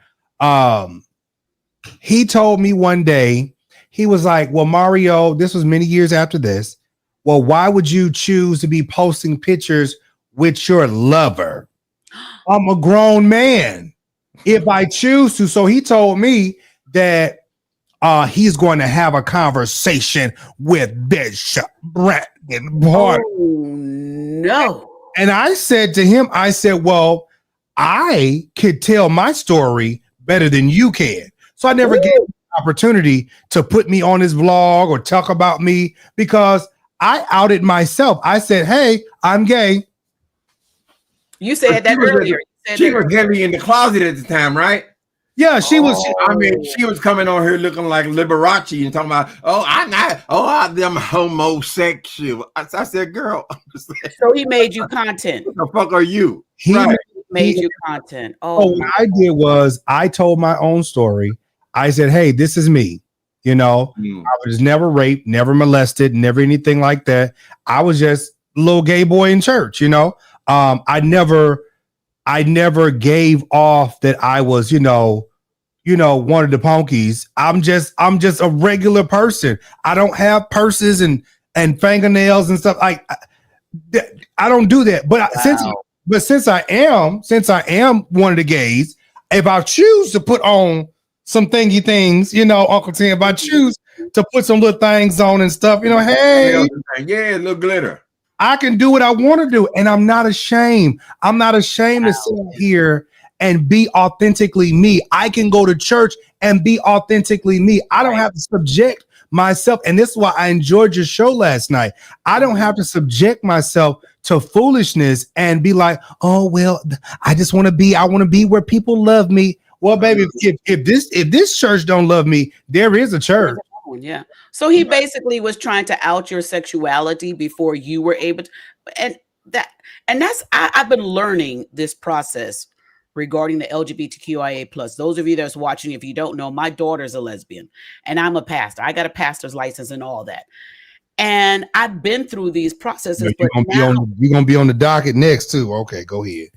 He told me one day, he was like, well, Mario, this was many years after this. Well, why would you choose to be posting pictures with your lover? I'm a grown man. If I choose to. So he told me that he's going to have a conversation with Bishop Brandon Barton. Oh, no. And I said to him, well, I could tell my story better than you can. So I never gave him the opportunity to put me on his vlog or talk about me because I outed myself. I said, hey, I'm gay. You said that earlier. She was heavy in the closet at the time, right? Yeah, she was. She was coming on here looking like Liberace and talking about, I'm homosexual. I said, girl. So he made you content. What the fuck are you? He made you content. What I did was I told my own story. I said, hey, this is me. I was never raped, never molested, never anything like that. I was just a little gay boy in church, I never gave off that I was, one of the punkies. I'm just a regular person. I don't have purses and fingernails and stuff. I don't do that. But since I am one of the gays, if I choose to put on some thingy things, Uncle Tim, if I choose to put some little things on and stuff, hey, yeah, a little glitter. I can do what I want to do, and I'm not ashamed. I'm not ashamed to sit here and be authentically me. I can go to church and be authentically me. I don't have to subject myself, and this is why I enjoyed your show last night. I don't have to subject myself to foolishness and be like, oh, well, I want to be where people love me. Well, baby, if this church don't love me, there is a church. Yeah. So he basically was trying to out your sexuality before you were able to, and that's I've been learning this process regarding the LGBTQIA plus. Those of you that's watching, if you don't know, my daughter's a lesbian and I'm a pastor. I got a pastor's license and all that. And I've been through these processes. You're gonna be on the docket next too. Okay, go ahead.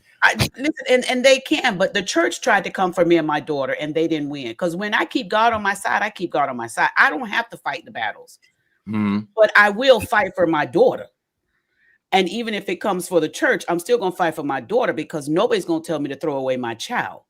Listen, and they can, but the church tried to come for me and my daughter, and they didn't win. Because when I keep God on my side, I keep God on my side. I don't have to fight the battles, but I will fight for my daughter. And even if it comes for the church, I'm still going to fight for my daughter, because nobody's going to tell me to throw away my child.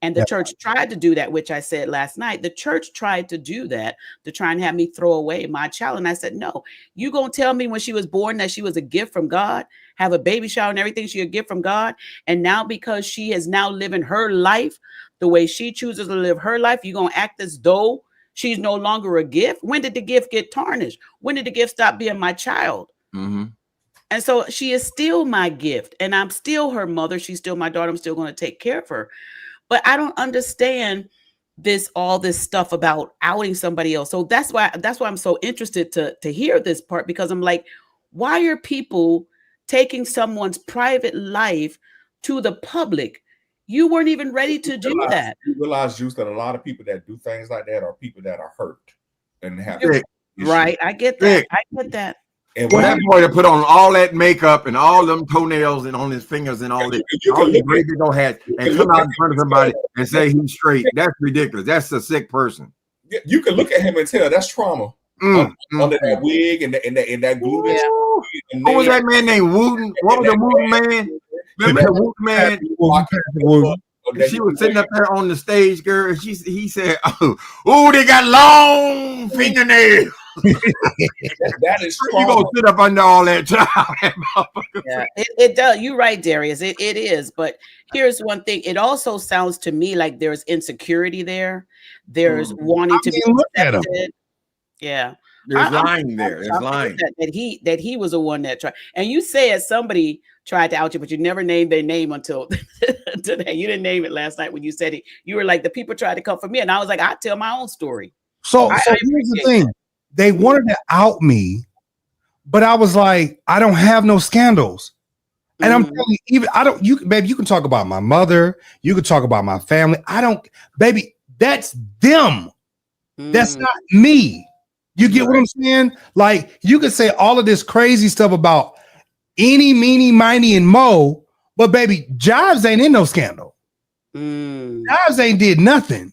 And the church tried to do that, which I said last night. The church tried to do that, to try and have me throw away my child. And I said, no, you going to tell me when she was born that she was a gift from God, have a baby shower and everything, she's a gift from God. And now because she is now living her life the way she chooses to live her life, you're going to act as though she's no longer a gift? When did the gift get tarnished? When did the gift stop being my child? And so she is still my gift, and I'm still her mother. She's still my daughter. I'm still going to take care of her. But I don't understand all this stuff about outing somebody else. So that's why I'm so interested to hear this part, because I'm like, why are people taking someone's private life to the public? You weren't even ready to do that. You realize, Juice, that a lot of people that do things like that are people that are hurt and have right. I get that. I get that. And well, that boy that put on all that makeup and all them toenails and on his fingers and all that, all these great big old hats, and come out in front of somebody and say he's straight. That's ridiculous. That's a sick person. You can look at him and tell that's trauma. Under that wig and that glue. What was that man named Wooten? What was the Wooten man? Remember the Wooten man? She was sitting up there on the stage, girl. He said, "Oh, they got long fingernails." that is you gonna sit up under all that time. Yeah, it does. You're right, Darius. It is. But here's one thing. It also sounds to me like there's insecurity there. There's wanting to be accepted. Yeah. There's lying there. There's lying. That he was the one that tried. And you said somebody tried to out you, but you never named their name until today. You didn't name it last night when you said it. You were like, the people tried to come for me. And I was like, I tell my own story. So here's the thing. They wanted to out me, but I was like, I don't have no scandals. And I'm telling you, baby, you can talk about my mother, you can talk about my family. Baby, that's them. That's not me. You get what I'm saying? Like, you could say all of this crazy stuff about any, meeny, miny, and mo, but baby, Jives ain't in no scandal. Jives ain't did nothing.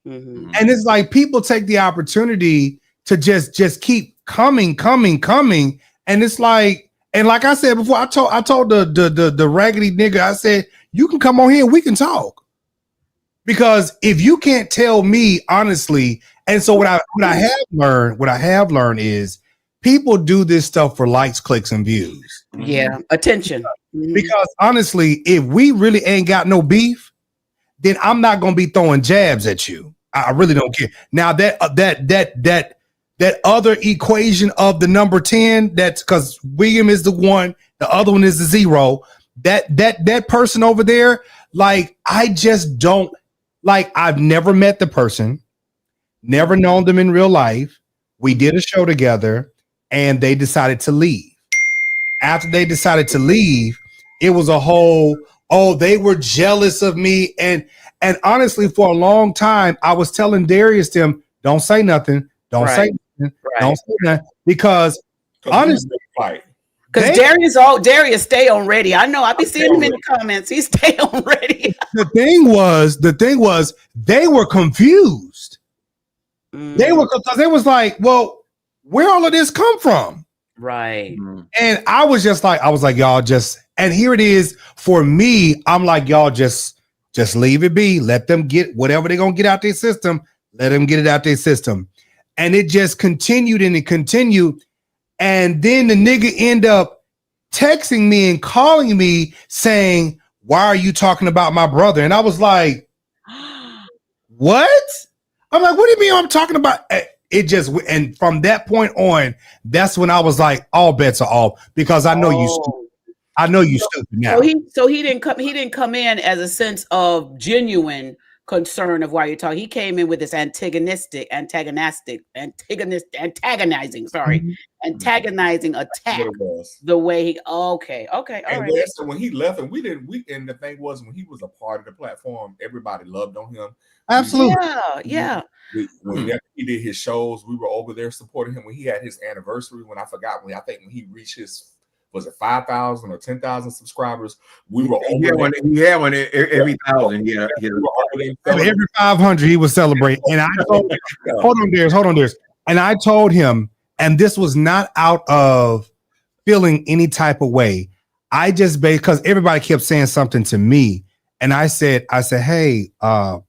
And it's like people take the opportunity to just keep coming. And it's like, and like I said before, I told the raggedy nigga, I said, you can come on here, we can talk. Because if you can't tell me honestly, and so what I have learned is people do this stuff for likes, clicks, and views. Yeah, attention. Because honestly, if we really ain't got no beef, then I'm not gonna be throwing jabs at you. I really don't care. Now that other equation of the number 10, that's because William is the one, the other one is the 0. That person over there, like, I just don't like. I've never met the person, never known them in real life. We did a show together, and they decided to leave. After they decided to leave, it was a whole, they were jealous of me. And honestly, for a long time, I was telling Darius them, don't say nothing. Don't say nothing. Don't say nothing. Because honestly, because Darius stay on ready. I know. I be seeing him in the comments. He stay on ready. The thing was, they were confused. They was like, well, where all of this come from? Right. And I was like, y'all just, and here it is for me. I'm like, y'all just leave it be. Let them get whatever they're gonna get out their system. Let them get it out their system. And it just continued and it continued. And then the nigga end up texting me and calling me saying, why are you talking about my brother? And I was like, what? I'm like, what do you mean I'm talking about? It just, and from that point on, that's when I was like, all bets are off, because I know you stupid. I know you stupid now. So he didn't come in as a sense of genuine concern of why you're talking. He came in with this antagonizing attack. The way he okay, all right. So when he left, and and the thing was, when he was a part of the platform, everybody loved on him. Absolutely. Yeah. When he did his shows, we were over there supporting him. When he had his anniversary, when I think when he reached his was it 5,000 or 10,000 subscribers? We were He had one every 1,000. Every 500 he was celebrating. And I told him, hold on, Darius. And I told him, and this was not out of feeling any type of way. I just because everybody kept saying something to me, and I said, hey, I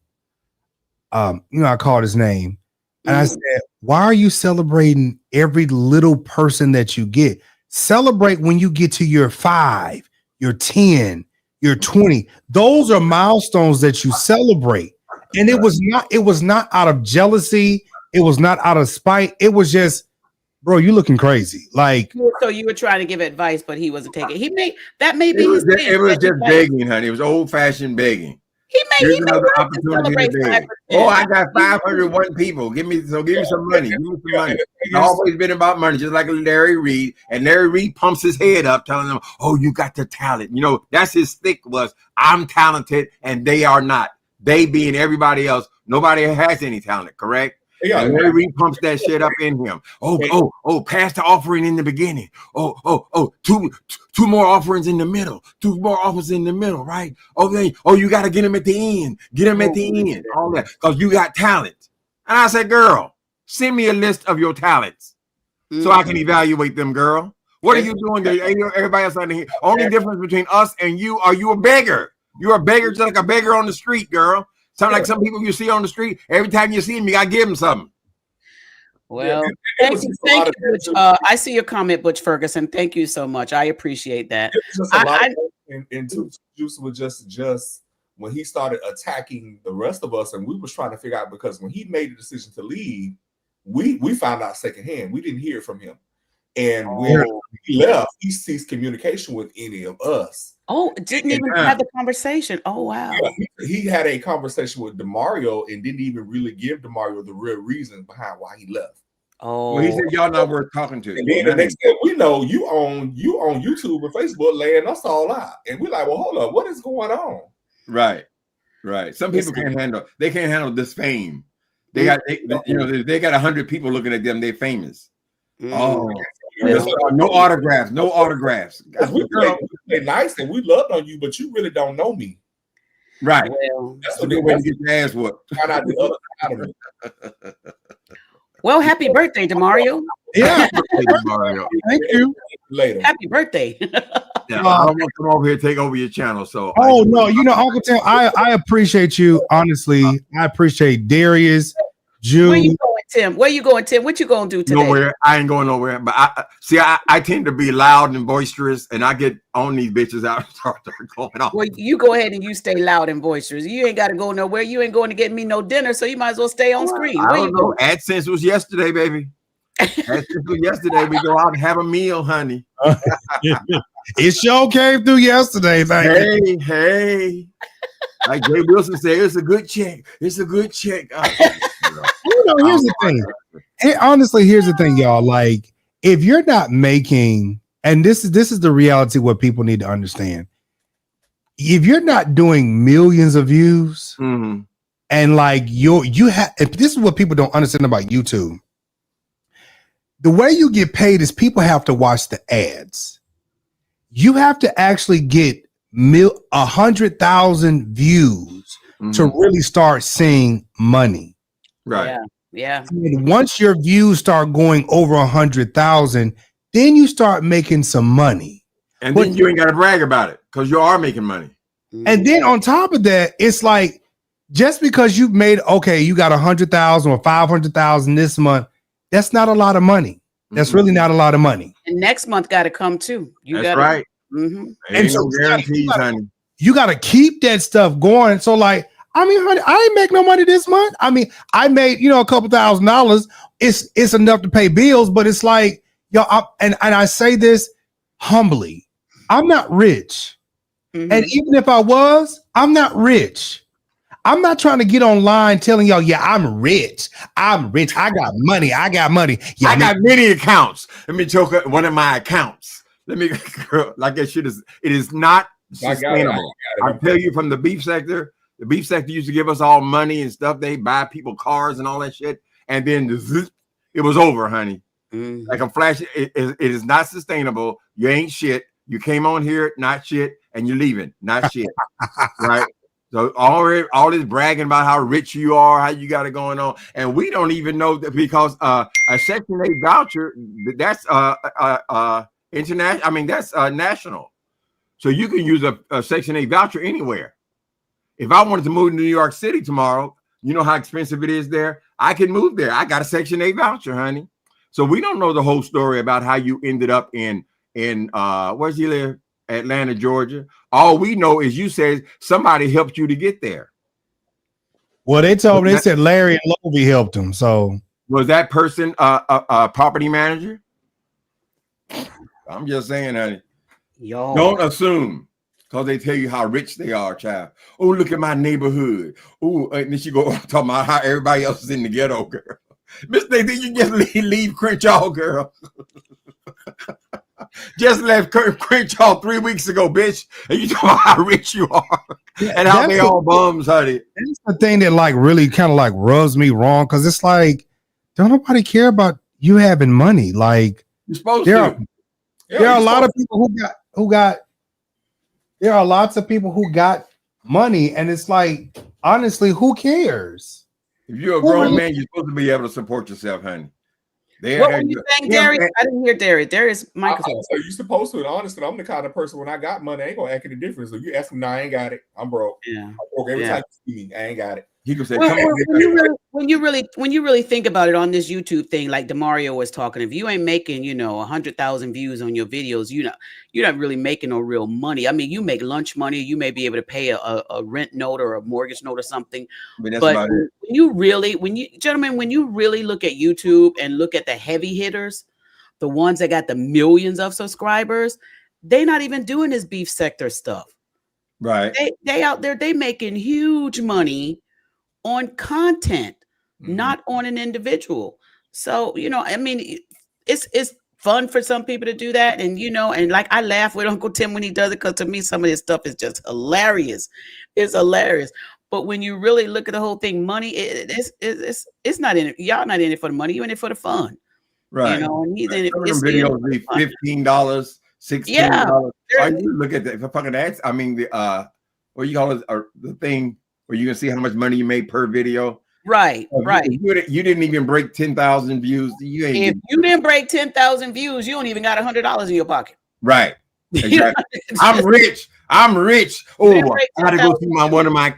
called his name, and I said, why are you celebrating every little person that you get? Celebrate when you get to your 5, your 10, your 20. Those are milestones that you celebrate. And it was not out of jealousy. It was not out of spite. It was just, bro, you looking crazy. Like, so you were trying to give advice, but he wasn't taking it. It was just begging, honey. It was old-fashioned begging. He made opportunity to beg. Oh, I got 501 people. Give me some money. Give me some money. It's always been about money, just like Larry Reed. And Larry Reed pumps his head up, telling them, "Oh, you got the talent." You know, that's his stick was, "I'm talented and they are not." They being everybody else. Nobody has any talent, correct? Yeah, and Larry Reed pumps that shit up in him. Oh, pass the offering in the beginning. Two more offerings in the middle. 2 more offerings in the middle, right? You got to get them at the end. Get them at the end. All that, because you got talent. And I said, girl, send me a list of your talents so I can evaluate them, girl. What are you doing there? Everybody else out here. Only difference between us and you, are you a beggar? You're a beggar, just like a beggar on the street, girl. Sound like some people you see on the street. Every time you see them, you gotta give them something. Well, thank you, Butch. I see your comment, Butch Ferguson. Thank you so much. I appreciate that. And Juice was just when he started attacking the rest of us, and we was trying to figure out, because when he made the decision to leave, we found out secondhand. We didn't hear from him, and when he left, he ceased communication with any of us. Oh, didn't even have the conversation. Oh, wow. Yeah, he had a conversation with DeMario and didn't even really give DeMario the real reason behind why he left. Oh, well, he said y'all not worth talking to. And then the next thing we know, you on YouTube and Facebook laying us all out. And we're like, well, hold up, what is going on? Right. Some people can't handle this fame. They got 100 people looking at them, they're famous. Oh, no autographs. We play nice and we loved on you, but you really don't know me. Right. Well, that's a good way to get your ass whooped. Well, happy birthday, DeMario. Yeah. Thank you. Later. Happy birthday. Yeah, I don't want to come over here and take over your channel. So no, Uncle Tim, I appreciate you. Honestly, I appreciate Darius. Jude. Where you going, Tim? What you gonna do today? Nowhere. I ain't going nowhere. But I tend to be loud and boisterous, and I get on these bitches out and start going on. Well, you go ahead and you stay loud and boisterous. You ain't got to go nowhere. You ain't going to get me no dinner, so you might as well stay on screen. I don't know. AdSense was yesterday, baby. AdSense was yesterday. We go out and have a meal, honey. It sure came through yesterday. Hey. Like Jay Wilson said, it's a good check. It's a good check. Here's the thing. Hey, honestly, here's the thing, y'all. Like, if you're not making, and this is the reality, what people need to understand. If you're not doing millions of views, and like you have, if this is what people don't understand about YouTube, the way you get paid is people have to watch the ads. You have to actually get 100,000 views to really start seeing money. Right. Yeah. And once your views start going over 100,000, then you start making some money. And then you ain't got to brag about it because you are making money. And then on top of that, it's like, just because you've made, you got 100,000 or 500,000 this month, that's not a lot of money. That's really not a lot of money. And next month got to come too. That's right. And so guarantees, honey. You got to keep that stuff going. So like, I mean, honey, I ain't make no money this month. I mean, I made, a couple $1,000s. It's enough to pay bills, but it's like, and I say this humbly, I'm not rich. And even if I was, I'm not rich. I'm not trying to get online telling y'all, I'm rich. I got money. Yeah, I got many accounts. Let me choke up one of my accounts. Like that shit is, it is not sustainable. I tell you, from the beef sector used to give us all money and stuff. They buy people cars and all that shit. And then it was over, honey. Like a flash, it is not sustainable. You ain't shit. You came on here, not shit, and you're leaving, not shit. Right? So all this bragging about how rich you are, how you got it going on, and we don't even know that because a Section 8 voucher, that's international. I mean, that's national. So you can use a Section 8 voucher anywhere. If I wanted to move to New York City tomorrow, you know how expensive it is there. I can move there. I got a Section 8 voucher, honey. So we don't know the whole story about how you ended up in where's you live? Atlanta, Georgia. All we know is you said somebody helped you to get there. Well, they told me, they said Larry and Lovey helped him. So was that person a property manager? I'm just saying, honey. Yo. Don't assume because they tell you how rich they are, child. Oh, look at my neighborhood. Oh, and then she go talking about how everybody else is in the ghetto, girl. Miss Nathan, you just leave Crenshaw, girl. Just left Crenshaw 3 weeks ago, bitch. And you talking about how rich you are and how they all bums, honey. That's the thing that like really kind of like rubs me wrong because it's like, don't nobody care about you having money. Like you're supposed to. There are a lot of people there are lots of people who got money, and it's like, honestly, who cares? If you're a grown man, you're supposed to be able to support yourself, honey. What were you saying, Darius? I didn't hear Darius. Darius, microphone. So you're supposed to, and honestly, I'm the kind of person when I got money, I ain't gonna act any different. So you ask me, no, I ain't got it. I'm broke. Yeah. I'm broke every time you see me. I ain't got it. He could say, when you really think about it on this YouTube thing, like DeMario was talking, if you ain't making 100,000 views on your videos, you're not really making no real money. I mean, you make lunch money, you may be able to pay a rent note or a mortgage note or something. But when you really look at YouTube and look at the heavy hitters, the ones that got the millions of subscribers, they're not even doing this beef sector stuff. Right. They out there, they making huge money on content, not on an individual. So, I mean, it's fun for some people to do that. And, and like I laugh with Uncle Tim when he does it, because to me, some of this stuff is just hilarious. It's hilarious. But when you really look at the whole thing, money, it's not in it. Y'all not in it for the money. You're in it for the fun. Right. And he's in it. Videos be $15, $16. Yeah. You look at the fucking ads. I mean, what you call it, the thing where you can see how much money you made per video. Right, right. You didn't even break 10,000 views. If you didn't break 10,000 views, you don't even got $100 in your pocket. Right. Exactly. I'm rich. Oh, I gotta go see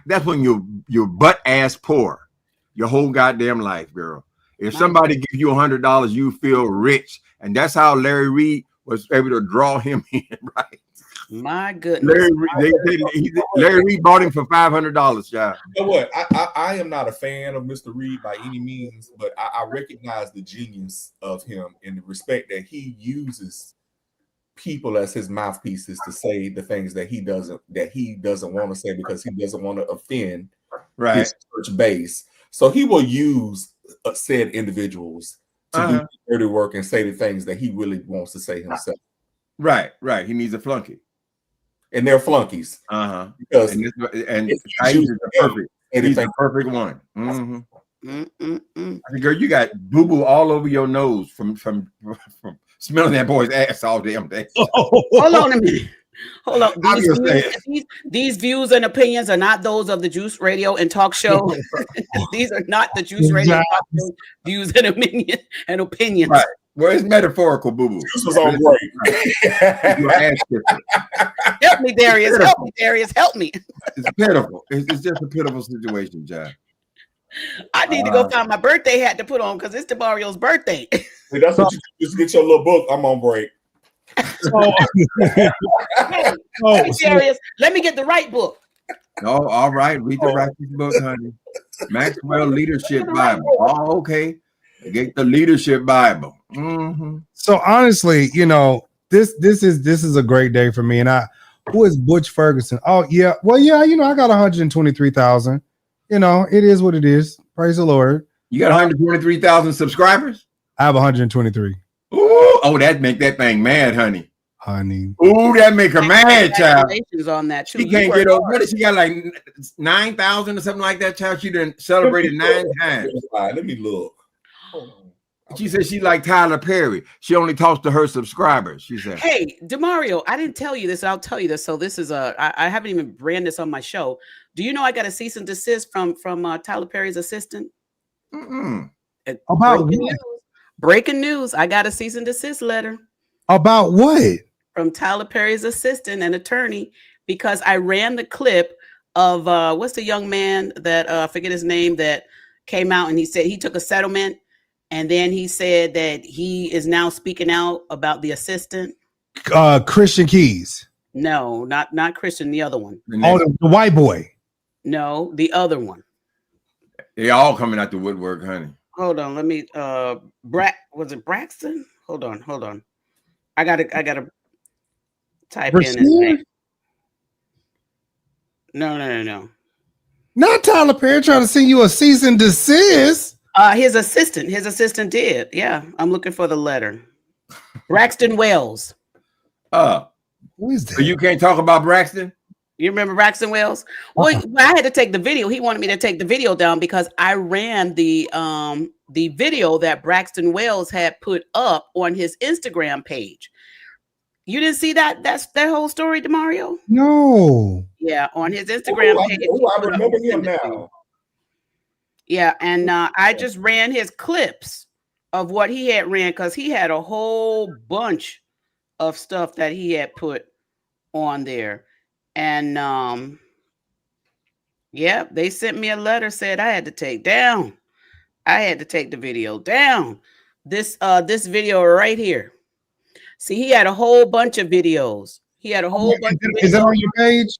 that's when you're butt ass poor your whole goddamn life, girl. If somebody gives you $100, you feel rich. And that's how Larry Reed was able to draw him in, right? My goodness. Larry Reed bought him for $500, yeah. You know what? I am not a fan of Mr. Reed by any means, but I recognize the genius of him in the respect that he uses people as his mouthpieces to say the things that he doesn't want to say because he doesn't want to offend his church base. So he will use said individuals to do dirty work and say the things that he really wants to say himself. Right. He needs a flunky. And they're flunkies. Because he's the perfect one. I think, girl, you got boo-boo all over your nose from smelling that boy's ass all damn day. Hold on a minute. Hold on. These views and opinions are not those of the Juice Radio and Talk Show. These are not the Juice Radio and Talk Show views and opinions. Right. Well, it's metaphorical, boo-boo. This was on break. Help me, Darius. Help me. It's pitiful. It's just a pitiful situation, John. I need to go find my birthday hat to put on because it's DeMario's birthday. See, that's what you just get your little book. I'm on break. Darius, let me get the right book. Oh, all right. Read the right book, honey. Maxwell Leadership Bible. Oh, okay. Get the Leadership Bible. So honestly, this is a great day for me. And who is Butch Ferguson? Oh yeah, well yeah, I got 123,000. It is what it is. Praise the Lord. You got 123,000 subscribers? I have 123. Ooh, that make that thing mad, honey. Ooh, that make her mad, child. On that too. She can't get over. What is she got, like 9,000 or something like that, child? She done celebrated 9 times. Let me look. Hold on. She said she like Tyler Perry. She only talks to her subscribers. She said, "Hey, DeMario, I didn't tell you this. I'll tell you this. So this is I haven't even branded this on my show. Do you know I got a cease and desist from Tyler Perry's assistant? About breaking what? news. Breaking news. I got a cease and desist letter About what? from Tyler Perry's assistant and attorney because I ran the clip of what's the young man that I forget his name that came out and he said he took a settlement. And then he said that he is now speaking out about the assistant. Christian Keys. No, not Christian. The other one. Oh, the white boy. No, the other one. They all coming out the woodwork, honey. Hold on. Let me. Was it Braxton? Hold on. I gotta type in his name. No. Not Tyler Perry trying to send you a cease and desist. His assistant did. Yeah, I'm looking for the letter. Braxton Wells. Who is that? So you can't talk about Braxton? You remember Braxton Wells? Well, I had to take the video. He wanted me to take the video down because I ran the video that Braxton Wells had put up on his Instagram page. You didn't see that? That's that whole story, DeMario? No. Yeah, on his Instagram page. I remember him now. Yeah, and I just ran his clips of what he had ran because he had a whole bunch of stuff that he had put on there. And yeah, they sent me a letter, said I had to take down. I had to take the video down. This video right here. See, he had a whole bunch of videos. He had a whole bunch of videos. Is that on your page?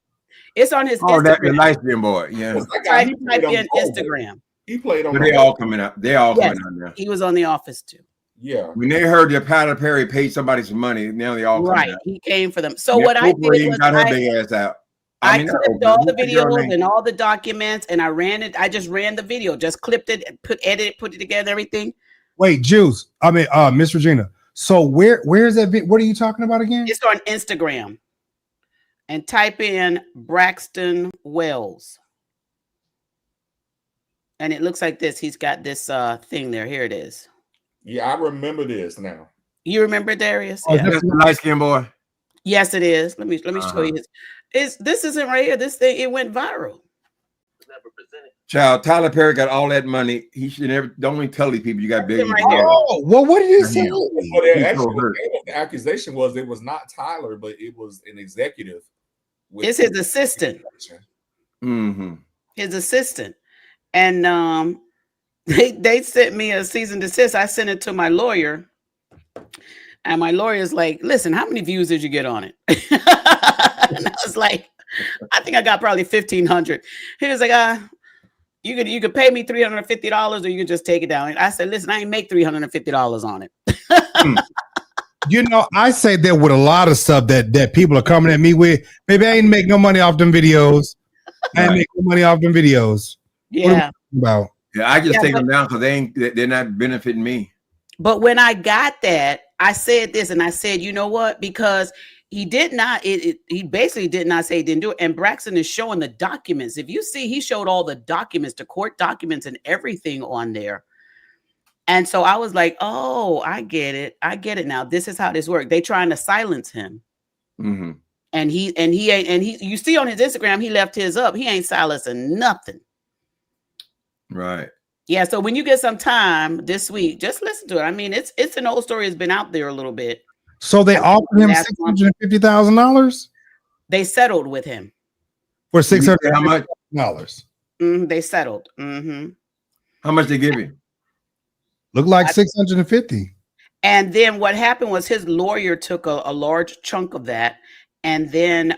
It's on his Oh, Instagram. that the light skin boy. Yeah. Type in Instagram. He played on. They all coming out. They all Yes, coming out now. he was on The Office too. Yeah. When they heard that Tyler Perry paid somebody some money, now they all Right, coming out. he came for them. So what I did was got her big ass out. I mean, clipped all the videos and all the documents, and I ran it. I just ran the video, just clipped it, put it together, everything. Wait, Juice. I mean, Miss Regina. So where is that? What are you talking about again? It's on Instagram, and type in Braxton Wells, and it looks like this. He's got this thing there. Here it is. Yeah, I remember this now. You remember Darius? Oh, Yeah. That's the light skin boy. Yes, it is. Let me show you this. This isn't right here. This thing, it went viral. Child, Tyler Perry got all that money. He should never. Don't even tell these people you got billions. Right here. Oh, well, what did he say? Well, the accusation was it was not Tyler, but it was an executive. It's his assistant. Mm-hmm. His assistant, and they sent me a cease and desist. I sent it to my lawyer, and my lawyer's like, "Listen, how many views did you get on it?" And I was like, "I think I got probably 1,500." He was like, you could pay me $350, or you can just take it down." And I said, "Listen, I ain't make $350 on it." You know, I say that with a lot of stuff that people are coming at me with. Maybe I ain't make no money off them videos. I ain't make no money off them videos. Yeah. About. Yeah, I just take them down because they're not benefiting me. But when I got that, I said this, and I said, you know what? Because he did not, he basically did not say he didn't do it. And Braxton is showing the documents. If you see, he showed all the documents, the court documents and everything on there. And so I was like, oh, I get it. I get it now. This is how this works. They trying to silence him. Mm-hmm. And you see on his Instagram, he left his up. He ain't silencing nothing. Right. Yeah. So when you get some time this week, just listen to it. I mean, it's an old story. It's been out there a little bit. So they offered him $650,000. They settled with him For $650,000. How much? They settled. Mm-hmm. How much they give you? Look like 650. And then what happened was his lawyer took a large chunk of that, and then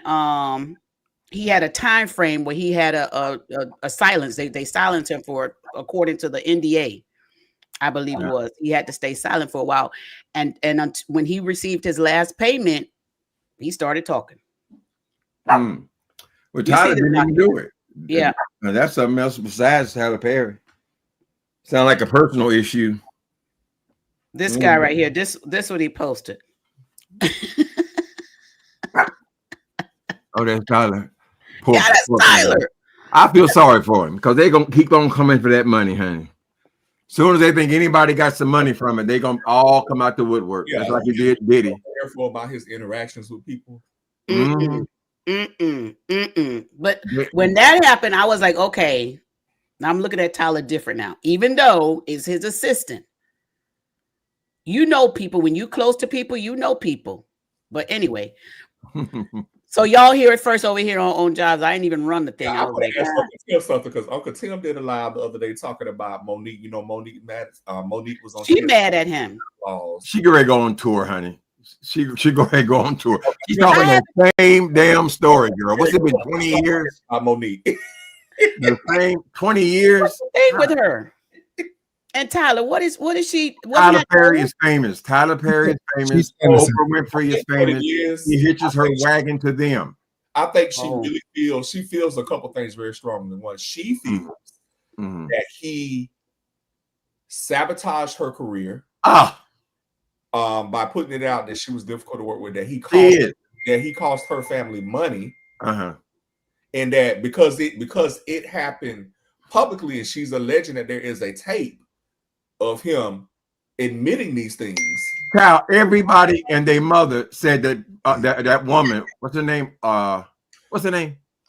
he had a time frame where he had a silence. They silenced him for, according to the NDA, I believe it was. He had to stay silent for a while, and when he received his last payment, he started talking. Well, Tyler didn't even do it. Yeah, now, that's something else besides Tyler Perry. Sound like a personal issue. This guy right here. This what he posted. Oh, that's Tyler. Yeah, that's Tyler. I feel sorry for him because they're gonna keep on coming for that money, honey. Soon as they think anybody got some money from it, they gonna all come out the woodwork. Yeah, That's like you did Diddy. Careful about his interactions with people. Mm-mm, mm-mm, mm-mm. But when that happened, I was like, okay, now I'm looking at Tyler different now. Even though it's his assistant, you know people. When you close to people, you know people. But anyway, so y'all hear it first over here on Jobs. I didn't even run the thing. Yeah, I was like, Uncle Tim something because Uncle Tim did a live the other day talking about Monique. You know, Monique was on. She mad at him. She go ahead go on tour, honey. She go ahead go on tour. She's talking the same damn story, girl. What's it been 20 years? Monique. The same 20 years. What's the thing with her? And Tyler, what is she? Tyler Perry is famous. Tyler Perry is famous. Oprah Winfrey is famous. He hitches her wagon to them. I think she really feels a couple things very strongly. One, she feels that he sabotaged her career by putting it out that she was difficult to work with, that he cost her family money, and that because it happened publicly, and she's alleging that there is a tape of him admitting these things. Cal, everybody and their mother said that that woman, what's her name?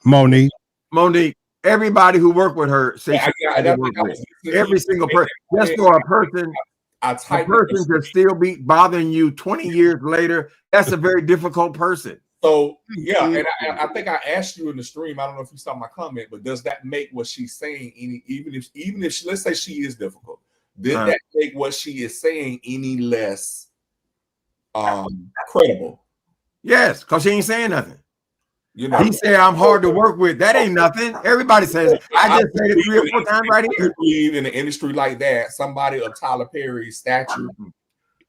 Monique. Everybody who worked with her said every single person. Just for a person to still be bothering you 20 years later, that's a very difficult person. So yeah, and I think I asked you in the stream. I don't know if you saw my comment, but does that make what she's saying even if she, let's say she is difficult? Did that make what she is saying any less credible? Yes, because she ain't saying nothing. You know, he said I'm hard to work with. That ain't nothing. Everybody says I just said it 3 or 4 times right here. I believe in an industry like that, somebody of Tyler Perry's stature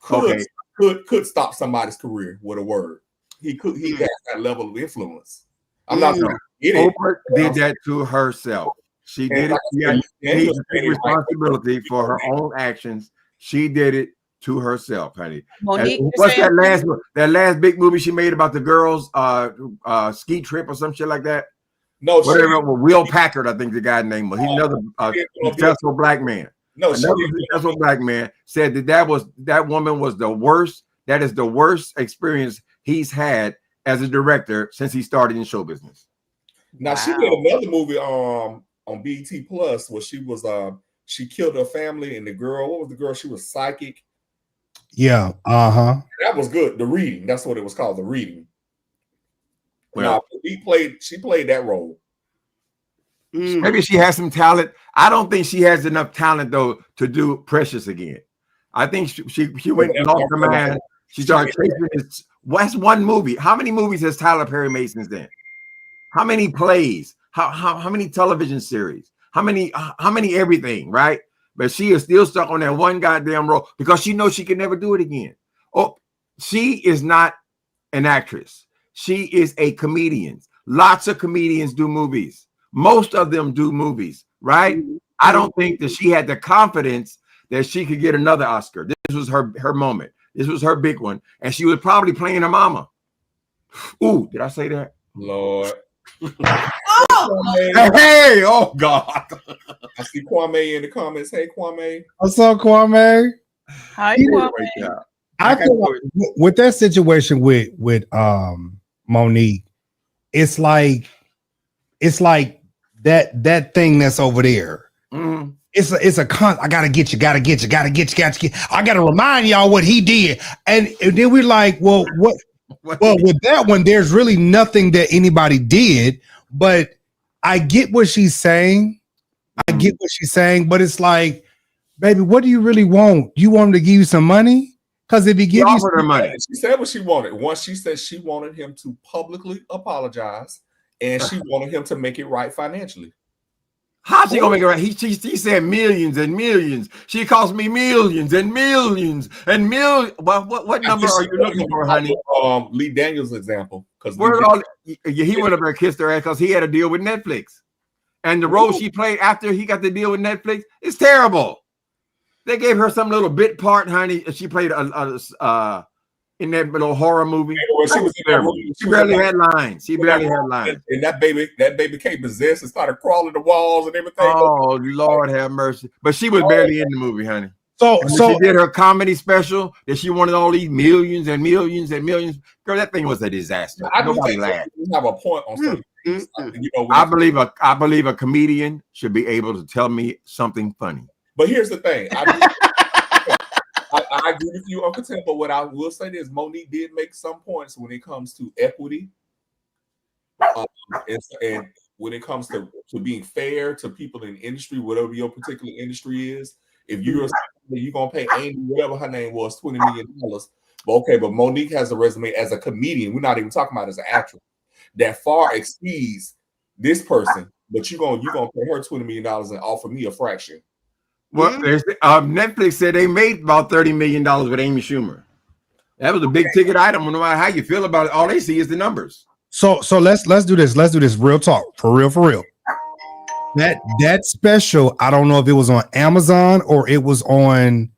could stop somebody's career with a word. He has that level of influence. I'm not saying Oprah did that to herself. She did it. She took responsibility for her own actions. She did it to herself, honey. What's that last big movie she made about the girls ski trip or some shit like that? No, whatever. Will Packard, I think the guy's name was. He's another successful black man. Another successful black man said that woman was the worst. That is the worst experience he's had as a director since he started in show business. Now she did another movie on BET Plus where she was she killed her family, and the girl, what was the girl? She was psychic. Yeah, that was good. The Reading, that's what it was called, The Reading. Well, she played that role. Maybe she has some talent. I don't think she has enough talent though to do Precious again. I think she went and lost her mind. She started chasing this. What's one movie? How many movies has Tyler Perry made since then? How many plays? How many television series? How many everything, right? But she is still stuck on that one goddamn role because she knows she can never do it again. Oh, she is not an actress. She is a comedian. Lots of comedians do movies. Most of them do movies, right? I don't think that she had the confidence that she could get another Oscar. This was her moment. This was her big one. And she was probably playing her mama. Ooh, did I say that? Lord. Hey, oh God. I see Kwame in the comments. Hey, Kwame. What's up, Kwame? Hi, Kwame. I feel like with that situation with Monique, it's like that thing that's over there. Mm-hmm. It's a con. I gotta get you. I gotta remind y'all what he did, and then we're like, well, what? Well, with that one, there's really nothing that anybody did, but I get what she's saying. But it's like, baby, what do you really want? You want him to give you some money? Because if he gives you some money, she said what she wanted. Once she said she wanted him to publicly apologize, and she wanted him to make it right financially. How's she gonna make it right? He said millions and millions. She cost me millions and millions and millions. Well, what number are you looking for, honey? Lee Daniels' example, because he went up there and kissed her ass because he had a deal with Netflix, and the role she played after he got the deal with Netflix is terrible. They gave her some little bit part, honey. She played in that little horror movie. Well, she was in that room. She barely had lines. She barely had lines. And that baby came possessed and started crawling the walls and everything. Oh, Lord have mercy. But she was barely in the movie, honey. So she did her comedy special that she wanted all these millions and millions and millions. Girl, that thing was a disaster. Nobody laughed. You have a point on something. You know, I believe a comedian should be able to tell me something funny. But here's the thing. I agree with you, Uncle Tim, but what I will say is Monique did make some points when it comes to equity, and when it comes to being fair to people in the industry, whatever your particular industry is. If you're gonna pay Amy, whatever her name was, $20 million, but Monique has a resume as a comedian. We're not even talking about as an actress that far exceeds this person, but you're gonna pay her $20 million and offer me a fraction. Well, Netflix said they made about $30 million with Amy Schumer. That was a big ticket item. No matter how you feel about it, all they see is the numbers. So let's do this. Let's do this real talk, for real. That special, I don't know if it was on Amazon or it was on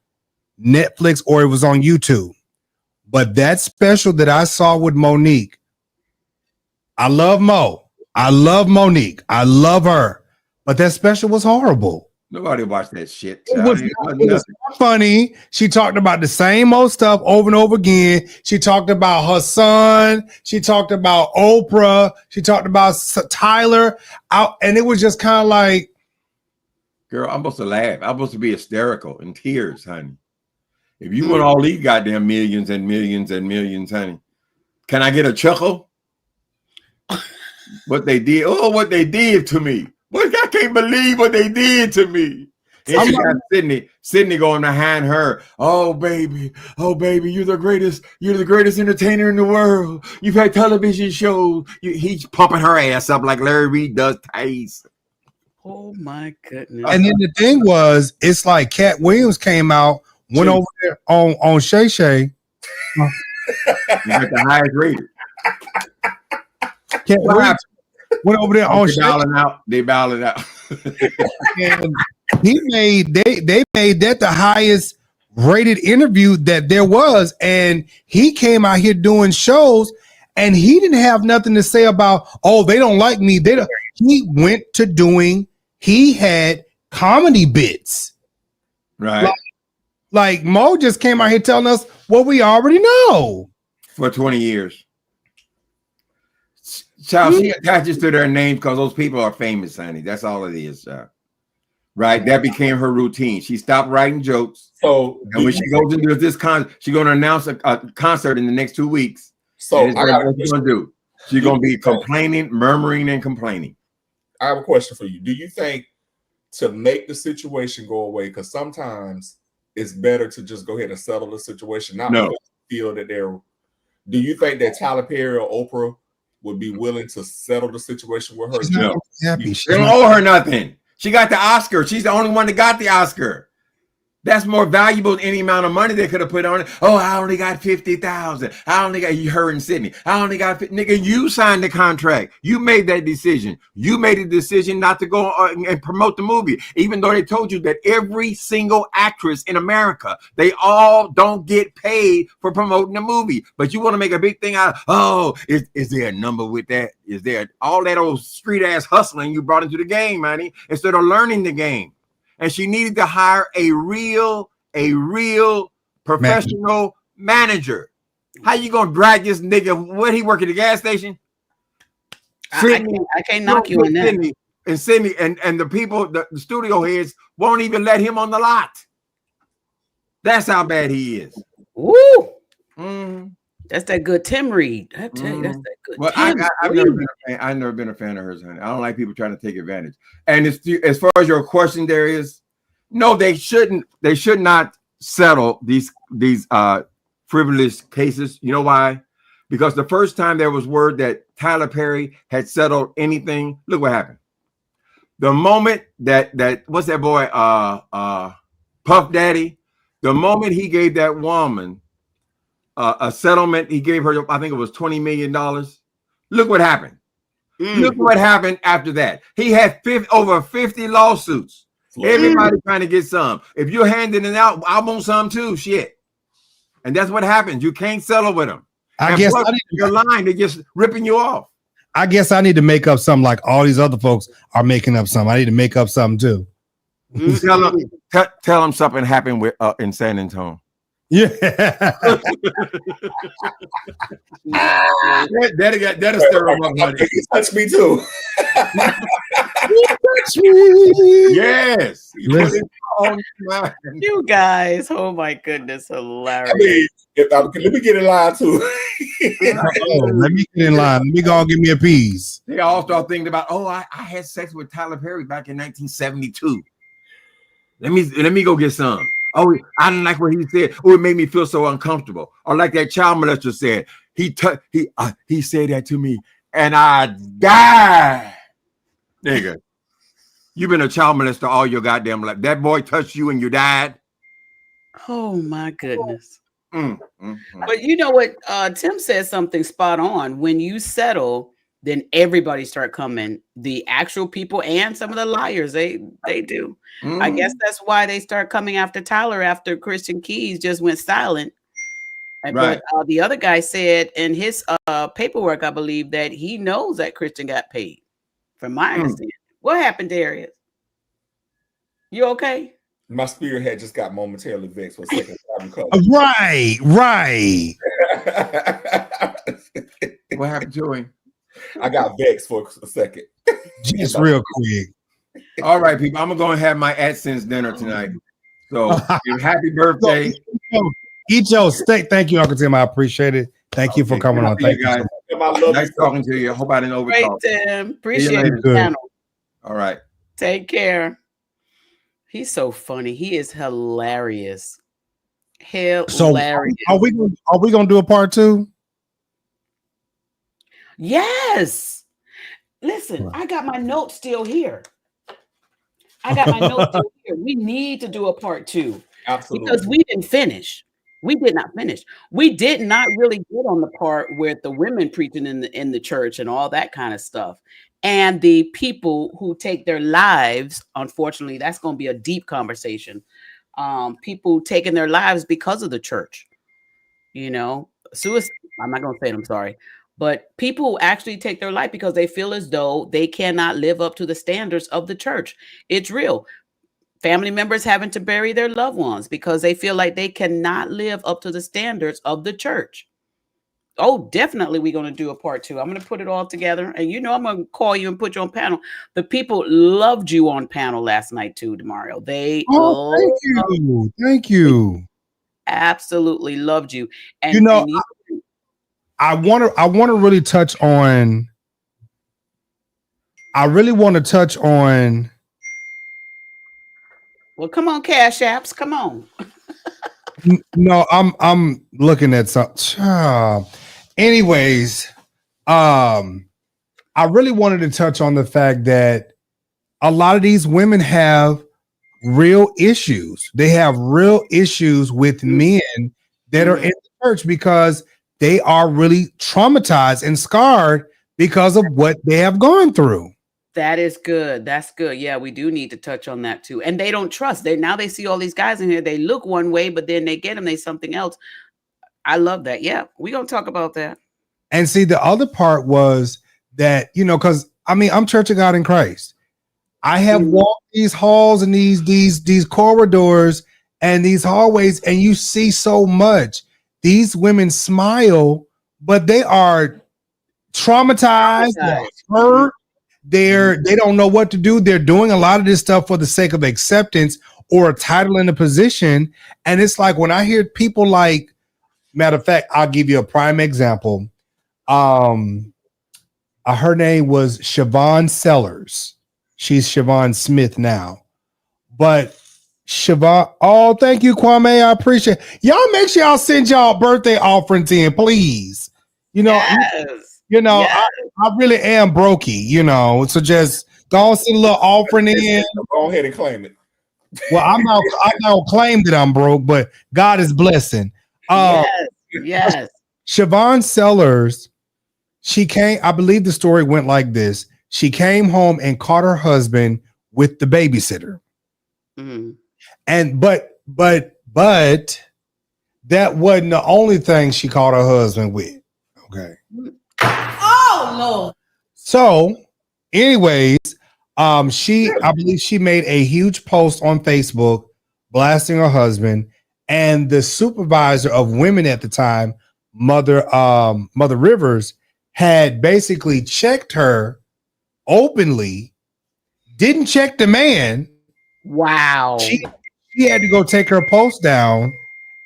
Netflix or it was on YouTube. But that special that I saw with Monique, I love Mo. I love Monique. I love her. But that special was horrible. Nobody watched that shit. It was not funny. She talked about the same old stuff over and over again. She talked about her son. She talked about Oprah. She talked about Tyler. And it was just kind of like, girl, I'm supposed to laugh. I'm supposed to be hysterical in tears, honey. If you want all these goddamn millions and millions and millions, honey, can I get a chuckle? What they did to me. Look, I can't believe what they did to me. And she got Sydney going behind her. Oh baby, you're the greatest entertainer in the world. You've had television shows. He's pumping her ass up like Larry Reid does Tyson. Oh my goodness. And then the thing was, it's like Cat Williams came out, went over there on Shay Shay. Got the highest rated. Cat Williams went over there on They bowing out. And they made that the highest rated interview that there was. And he came out here doing shows and he didn't have nothing to say about, oh, they don't like me. He had comedy bits. Right. Like Mo just came out here telling us what we already know. For 20 years. Child, she attaches to their name because those people are famous, honey. That's all it is. Right? That became her routine. She stopped writing jokes. So, and when she goes into this she's going to announce a concert in the next 2 weeks. So, what she's going to do? She's going to be complaining, murmuring, and complaining. I have a question for you. Do you think to make the situation go away, because sometimes it's better to just go ahead and settle the situation, not feel that they're. Do you think that Tyler Perry or Oprah would be willing to settle the situation with her? She's not happy. They don't owe her nothing. She got the Oscar. She's the only one that got the Oscar. That's more valuable than any amount of money they could have put on it. Oh, I only got 50,000. I only got her in Sydney. I only got nigga. You signed the contract. You made that decision. You made a decision not to go and promote the movie, even though they told you that every single actress in America, they all don't get paid for promoting the movie. But you want to make a big thing out of, oh, is there a number with that? Is there all that old street ass hustling you brought into the game, honey, instead of learning the game? And she needed to hire a real professional manager. How you gonna drag this nigga? Where he work at the gas station? I can't knock you on that. Sydney and the people, the studio heads won't even let him on the lot. That's how bad he is. Woo! Mm-hmm. That's that good Tim Reed. I tell you, that's that good. Well, I've never been a fan of hers, honey. I don't like people trying to take advantage. And as far as your question, there is no. They should not settle these frivolous cases. You know why? Because the first time there was word that Tyler Perry had settled anything, look what happened. The moment that what's that boy Puff Daddy? The moment he gave that woman a settlement, he gave her, I think it was $20 million. Look what happened. Look what happened after that. He had over 50 lawsuits. Everybody trying to get some. If you're handing it out, I want some too. Shit. And that's what happens. You can't settle with them. I guess you're lying. They're just ripping you off. I guess I need to make up something like all these other folks are making up something. I need to make up something too. Tell them something happened with in San Antonio. Yeah. That'll stir them up, honey. He touched me too. Yes. You guys, oh my goodness, hilarious. I mean, let me get in line too. Let me get in line. Let me go and give me a piece. They all start thinking about, I had sex with Tyler Perry back in 1972. Let me go get some. Oh, I didn't like what he said. Oh, it made me feel so uncomfortable. Or like that child molester said, he said that to me, and I died. Nigga, you've been a child molester all your goddamn life. That boy touched you and you died. Oh my goodness. But you know what? Tim said something spot on. When you settle, then everybody start coming. The actual people and some of the liars, they do. I guess that's why they start coming after Tyler after Christian Keys just went silent. Right. But the other guy said in his paperwork, I believe, that he knows that Christian got paid. From my understanding. What happened, Darius? You okay? My spearhead just got momentarily vexed for a second. Right. What happened to him? I got vexed for a second. Just real quick. All right, people. I'm gonna have my AdSense dinner tonight. So happy birthday. Eat your steak. Thank you, Uncle Tim. I appreciate it. Thank you for coming on. Thank you, guys. Nice talking to you. I hope I didn't overtalk. Great, Tim. Appreciate the channel. All right. Take care. He's so funny. He is hilarious. Hilarious. So are we gonna do a part 2? Yes. Listen, I got my notes still here. We need to do a part 2. Absolutely. Because we didn't finish. We did not finish. We did not really get on the part with the women preaching in the church and all that kind of stuff. And the people who take their lives, unfortunately, that's going to be a deep conversation. People taking their lives because of the church. You know, suicide. I'm not going to say it, I'm sorry. But people actually take their life because they feel as though they cannot live up to the standards of the church. It's real. Family members having to bury their loved ones because they feel like they cannot live up to the standards of the church. Oh, definitely we're going to do a part 2. I'm going to put it all together. And I'm going to call you and put you on panel. The people loved you on panel last night too, Demario. Thank you. Absolutely loved you. And I want to really touch on. I really want to touch on. Well, come on, Cash Apps, come on. No, I'm looking at something. Anyways, I really wanted to touch on the fact that a lot of these women have real issues. They have real issues with men that are in the church because they are really traumatized and scarred because of what they have gone through. That is good. That's good. Yeah, we do need to touch on that too. And they don't trust. They see all these guys in here. They look one way, but then they get them. They something else. I love that. Yeah, we're gonna talk about that. And see, the other part was that because I'm Church of God in Christ. I have walked these halls and these corridors and these hallways, and you see so much. These women smile, but they are traumatized, they're hurt. They don't know what to do. They're doing a lot of this stuff for the sake of acceptance or a title in a position. And it's like when I hear people like, matter of fact, I'll give you a prime example. Her name was Siobhan Sellers. She's Siobhan Smith now. But Siobhan, thank you, Kwame. I appreciate it. Y'all make sure y'all send y'all birthday offerings in, please. Yes. Yes. I really am brokey, so just go and send a little offering in. Go ahead and claim it. Well, I don't claim that I'm broke, but God is blessing. Yes. Siobhan Sellers, she came, I believe the story went like this. She came home and caught her husband with the babysitter. Mm-hmm. And but that wasn't the only thing she caught her husband with. Okay. Oh no. So, anyways, I believe she made a huge post on Facebook blasting her husband, and the supervisor of women at the time, Mother Rivers, had basically checked her openly, didn't check the man. Wow. She had to go take her post down,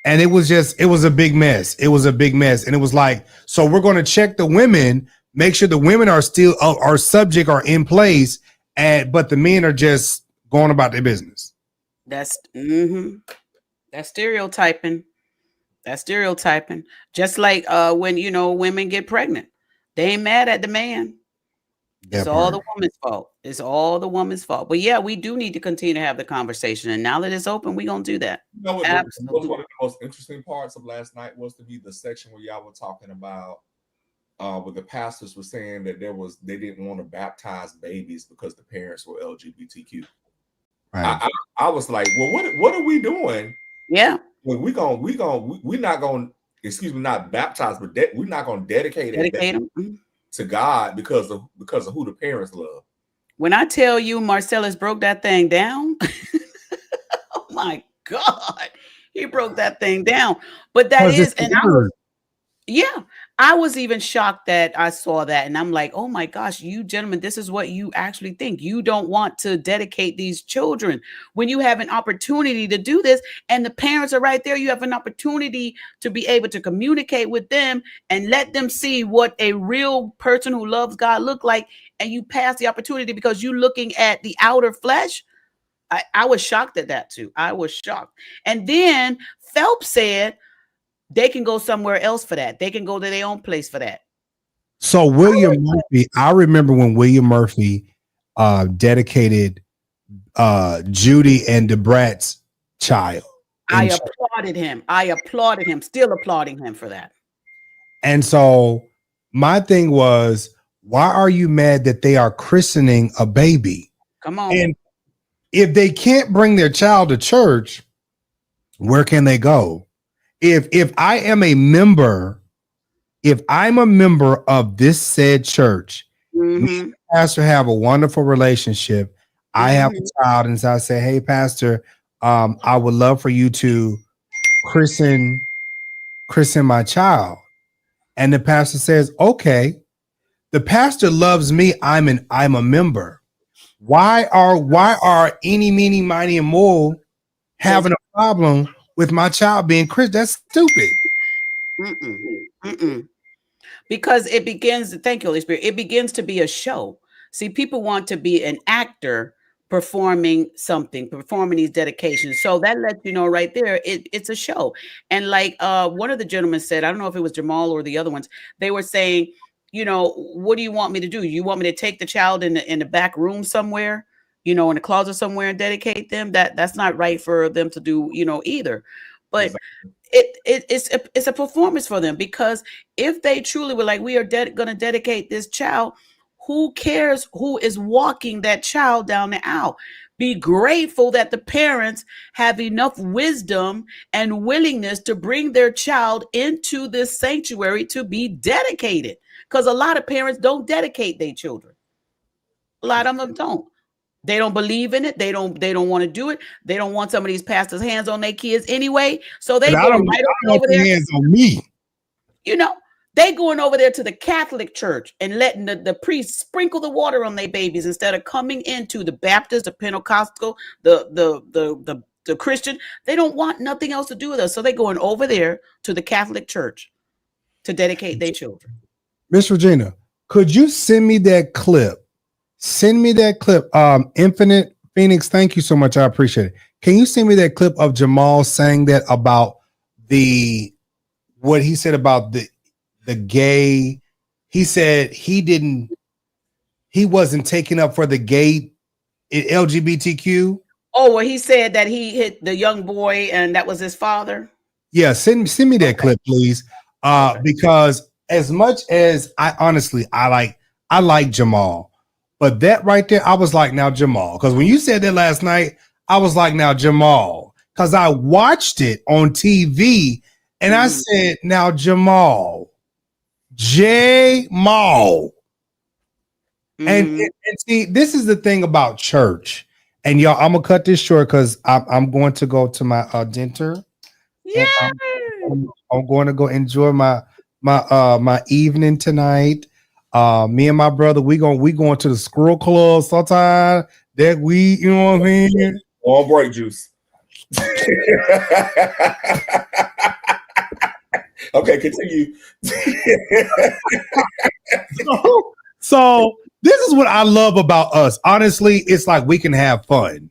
and it was a big mess. It was a big mess. And it was like, so we're going to check the women, make sure the women are still are subject, are in place, but the men are just going about their business. That's stereotyping. That's stereotyping. Just like when women get pregnant, they ain't mad at the man. It's all the woman's fault. It's all the woman's fault. But yeah, we do need to continue to have the conversation. And now that it's open, we're gonna do that. You know what? Absolutely. One of the most interesting parts of last night was to be the section where y'all were talking about where the pastors were saying that they didn't want to baptize babies because the parents were LGBTQ. Right. I was like, well, what are we doing? Yeah. Well, we're not gonna, not baptize, but we're not gonna dedicate them to God because of who the parents love. When I tell you Marcellus broke that thing down, oh my God, he broke that thing down. But that is, and I was even shocked that I saw that, and I'm like, oh my gosh, you gentlemen, this is what you actually think. You don't want to dedicate these children when you have an opportunity to do this, and the parents are right there. You have an opportunity to be able to communicate with them and let them see what a real person who loves God look like, and you pass the opportunity because you're looking at the outer flesh. I was shocked at that too. I was shocked. And then Phelps said, they can go somewhere else for that. They can go to their own place for that. So William Murphy, I remember when William Murphy dedicated Judy and Debrat's child. I applauded him. Still applauding him for that. And so my thing was, why are you mad that they are christening a baby? Come on. And if they can't bring their child to church, where can they go? If I'm a member of this said church, me and the pastor have a wonderful relationship. I have a child, and so I say, hey, pastor, I would love for you to christen my child. And the pastor says, okay. The pastor loves me. I'm a member. Why are any, meeny, miny, and mo having a problem with my child being Christian? That's stupid. Because it begins, thank you, Holy Spirit, it begins to be a show. See, people want to be an actor performing something, performing these dedications. So that lets you know right there, it's a show. And like one of the gentlemen said, I don't know if it was Jamal or the other ones, they were saying, what do you want me to do? You want me to take the child in the back room somewhere, in the closet somewhere and dedicate them? That's not right for them to do, either. But it's a performance for them, because if they truly were like, we are going to dedicate this child, who cares who is walking that child down the aisle? Be grateful that the parents have enough wisdom and willingness to bring their child into this sanctuary to be dedicated. Because a lot of parents don't dedicate their children. A lot of them don't. They don't believe in it. They don't want to do it. They don't want some of these pastors' hands on their kids anyway. So they go right over there. Hands on me. They going over there to the Catholic Church and letting the priests sprinkle the water on their babies instead of coming into the Baptist, the Pentecostal, the Christian. They don't want nothing else to do with us. So they going over there to the Catholic Church to dedicate their children. Miss Regina, could you send me that clip? Send me that clip. Infinite Phoenix, thank you so much. I appreciate it. Can you send me that clip of Jamal saying that about what he said about the gay? He said he wasn't taking up for the gay LGBTQ. Oh, well, he said that he hit the young boy and that was his father. Yeah, send me that clip, please. Because as much as I like Jamal, but that right there, I was like, now Jamal, because when you said that last night, I was like, now Jamal, because I watched it on TV And I said, now Jamal. And see, this is the thing about church. And y'all, I'm gonna cut this short because I'm going to go to my denter. Yeah. I'm going to go enjoy my evening tonight. Me and my brother, we going to the squirrel club sometime. That we, you know what I mean? All break juice. Okay, continue. So this is what I love about us. Honestly, it's like we can have fun.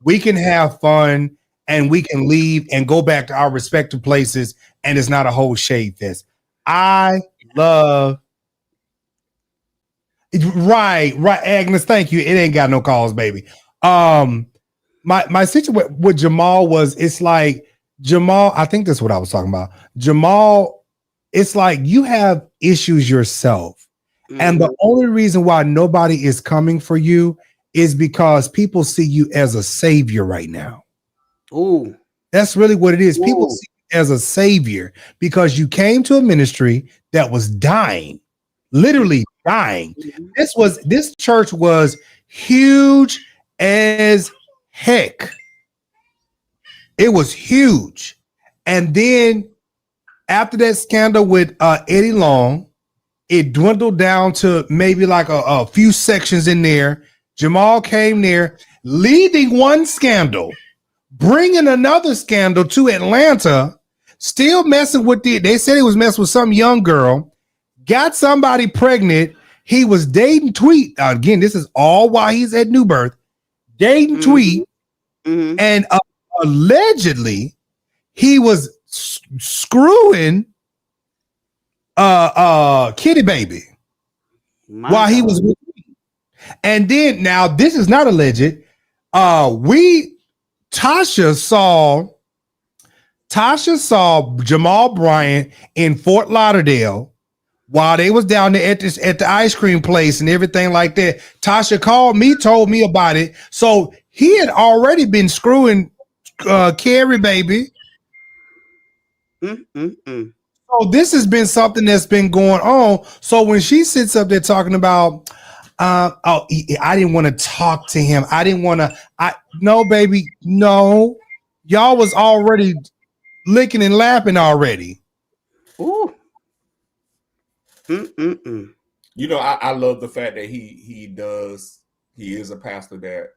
We can have fun and we can leave and go back to our respective places, and it's not a whole shade fest. I love right, Agnes. Thank you. It ain't got no calls, baby. My situation with Jamal was, it's like Jamal, I think that's what I was talking about. Jamal, it's like you have issues yourself. And the only reason why nobody is coming for you is because people see you as a savior right now. Ooh. That's really what it is. Ooh. People see you as a savior because you came to a ministry that was dying, literally dying. This church was huge as heck. It was huge. And then after that scandal with Eddie Long, it dwindled down to maybe like a few sections in there. Jamal came there, leading one scandal, bringing another scandal to Atlanta, still messing with they said he was messing with some young girl, got somebody pregnant. He was dating Tweet. Again, this is all while he's at New Birth, dating Tweet. And allegedly he was screwing Kitty Baby while he was with me. And then now this is not alleged. Tasha saw Jamal Bryant in Fort Lauderdale while they was down there at the ice cream place and everything like that. Tasha called me, told me about it. So he had already been screwing Carrie Baby. So this has been something that's been going on. So when she sits up there talking about, I didn't want to talk to him. No, baby, no. Y'all was already licking and laughing already. Ooh. You know, I love the fact that he is a pastor that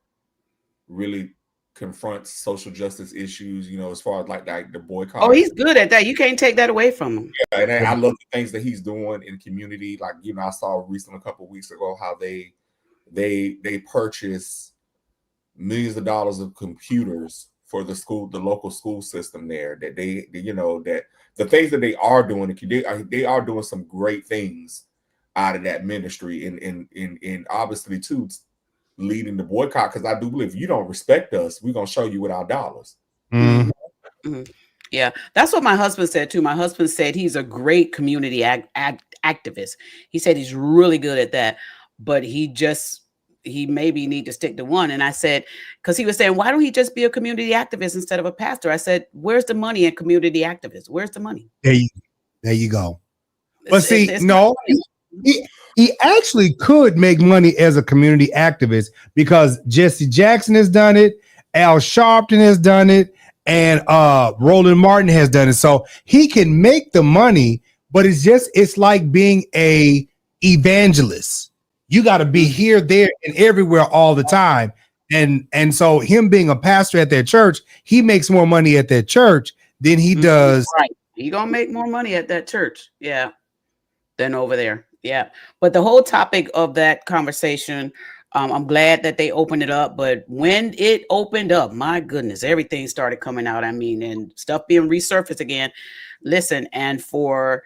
really confronts social justice issues, you know, as far as like the boycott. Oh, he's good at that. You can't take that away from him. Yeah, and I love the things that he's doing in the community. Like, you know, I saw recently a couple of weeks ago how they purchase millions of dollars of computers for the local school system there. That they you know, that the things that they are doing, they are doing some great things out of that ministry, and obviously too, leading the boycott, because I do believe if you don't respect us, we're gonna show you with our dollars. Yeah, that's what my husband said too. My husband said he's a great community activist. He said he's really good at that, but he maybe need to stick to one. And I said, because he was saying, why don't he just be a community activist instead of a pastor? I said, where's the money in community activists? Where's the money? There you go. But see, no. He actually could make money as a community activist because Jesse Jackson has done it, Al Sharpton has done it, and Roland Martin has done it. So he can make the money, but it's like being a evangelist. You got to be here, there, and everywhere all the time. And so him being a pastor at that church, he makes more money at that church than he does. Right. You're going to make more money at that church. Yeah. Than over there. Yeah. But the whole topic of that conversation, I'm glad that they opened it up. But when it opened up, my goodness, everything started coming out. I mean, and stuff being resurfaced again. Listen, and for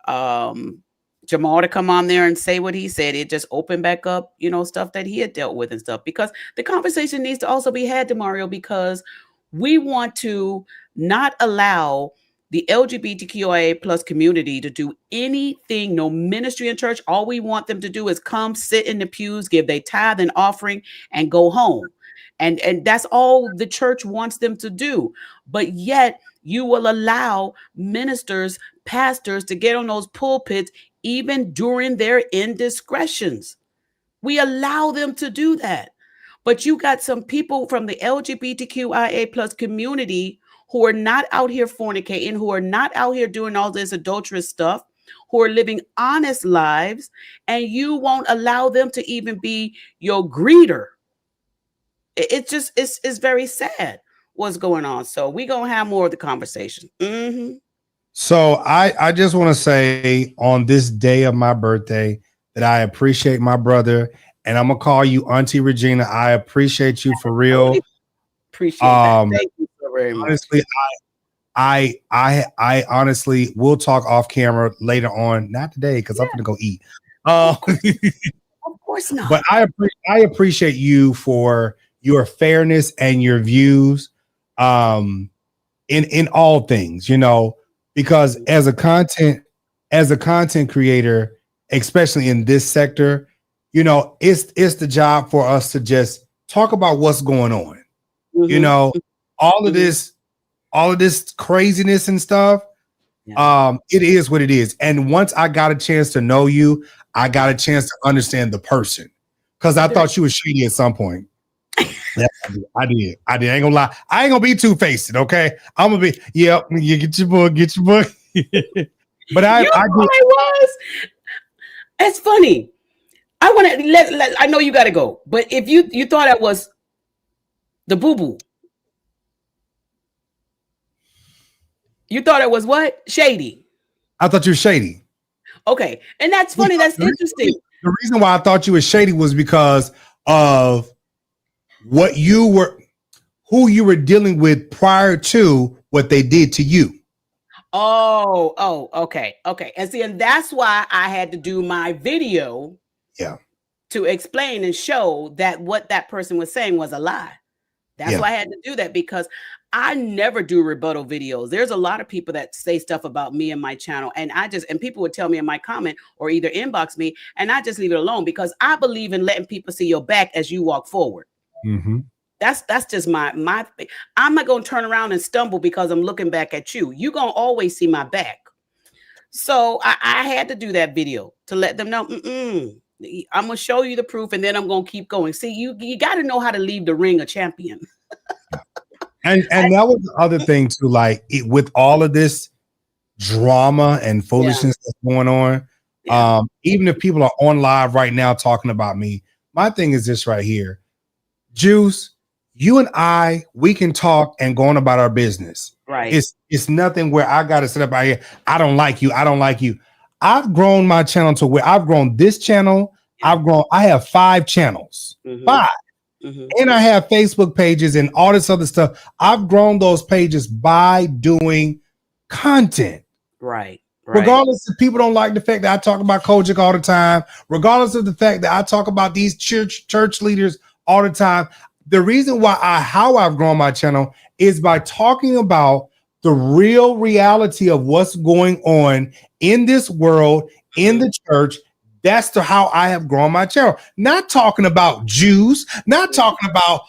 Jamal to come on there and say what he said, it just opened back up, you know, stuff that he had dealt with and stuff, because the conversation needs to also be had, Demario, because we want to not allow the LGBTQIA plus community to do anything, no ministry in church. All we want them to do is come sit in the pews, give their tithe and offering, and go home. And that's all the church wants them to do. But yet You will allow ministers, pastors to get on those pulpits even during their indiscretions. We allow them to do that. But you got some people from the LGBTQIA plus community who are not out here fornicating, who are not out here doing all this adulterous stuff, who are living honest lives, and you won't allow them to even be your greeter. It's very sad what's going on. So we're going to have more of the conversation. Mm-hmm. So I just want to say on this day of my birthday that I appreciate my brother, and I'm gonna call you Auntie Regina. I appreciate you for real. Appreciate that. Thank you so very much. Honestly, I honestly will talk off camera later on, not today because I'm gonna go eat. Of course not. But I appreciate you for your fairness and your views in all things, you know, because as a content creator, especially in this sector, you know, it's the job for us to just talk about what's going on. Mm-hmm. You know, all of this craziness and stuff. Yeah. It is what it is. And once I got a chance to know you, I got a chance to understand the person, because I thought you were shady at some point. Yeah, I did. I ain't gonna lie. I ain't gonna be two-faced. Okay, I'm gonna be. Yep. You get your book. But I was. It's funny. I want to I know you got to go, but if you thought that was the boo boo, you thought it was what? Shady. I thought you were shady. Okay, and that's funny. That's interesting. The reason why I thought you were shady was because of who you were dealing with prior to what they did to you. Okay. And see, and that's why I had to do my video. Yeah. To explain and show that what that person was saying was a lie. That's why I had to do that, because I never do rebuttal videos. There's a lot of people that say stuff about me and my channel, and people would tell me in my comment or either inbox me, and I just leave it alone, because I believe in letting people see your back as you walk forward. Mm-hmm. That's just my thing. I'm not going to turn around and stumble because I'm looking back at you. You're going to always see my back. So I had to do that video to let them know, I'm going to show you the proof, and then I'm going to keep going. See, you got to know how to leave the ring a champion. and that was the other thing too, like with all of this drama and foolishness that's going on, even if people are on live right now talking about me, my thing is this right here. Juice, you and we can talk and go on about our business. Right. It's nothing where I got to sit up out here. I don't like you. I've grown my channel to where I've grown this channel. I have 5 channels, 5. Mm-hmm. And I have Facebook pages and all this other stuff. I've grown those pages by doing content. Right. Regardless if people don't like the fact that I talk about Kojic all the time, regardless of the fact that I talk about these church leaders all the time. The reason why how I've grown my channel is by talking about the real reality of what's going on in this world, in the church. That's how I have grown my channel. Not talking about Jews, not talking about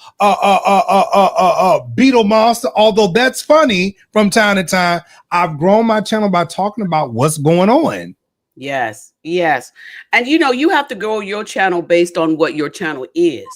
Beetle Monster, although that's funny from time to time. I've grown my channel by talking about what's going on. Yes. And you have to grow your channel based on what your channel is.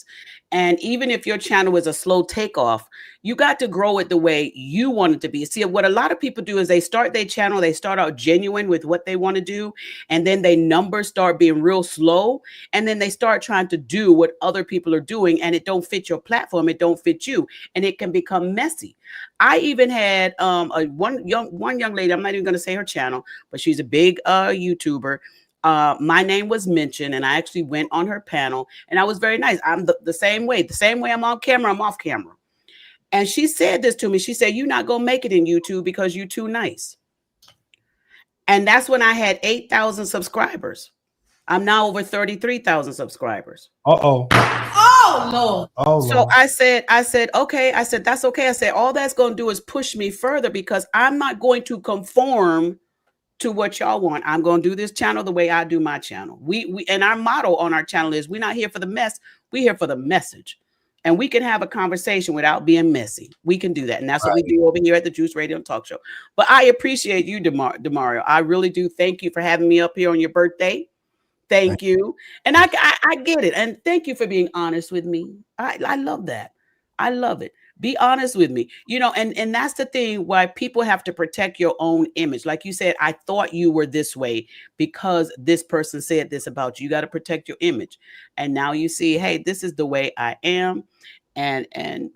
And even if your channel is a slow takeoff, you got to grow it the way you want it to be. See, what a lot of people do is they start their channel, they start out genuine with what they want to do, and then their numbers start being real slow, and then they start trying to do what other people are doing, and it don't fit your platform, it don't fit you, and it can become messy. I even had one young lady, I'm not even going to say her channel, but she's a big YouTuber. My name was mentioned, and I actually went on her panel, and I was very nice. I'm the same way I'm on camera, I'm off camera. And she said this to me. She said, "You're not going to make it in YouTube because you're too nice." And that's when I had 8,000 subscribers. I'm now over 33,000 subscribers. Oh, Lord. So I said, okay. I said, that's okay. I said, all that's going to do is push me further, because I'm not going to conform to what y'all want. I'm going to do this channel the way I do my channel. We and our motto on our channel is, we're not here for the mess. We're here for the message. and we can have a conversation without being messy. We can do that. And that's what we do over here at the Juice Radio and Talk Show. But I appreciate you, Demario. I really do. Thank you for having me up here on your birthday. Thank you. And I get it. And thank you for being honest with me. I love that. I love it. Be honest with me. You know, and that's the thing why people have to protect your own image. Like you said, I thought you were this way because this person said this about you. You got to protect your image. And now you see, hey, this is the way I am. And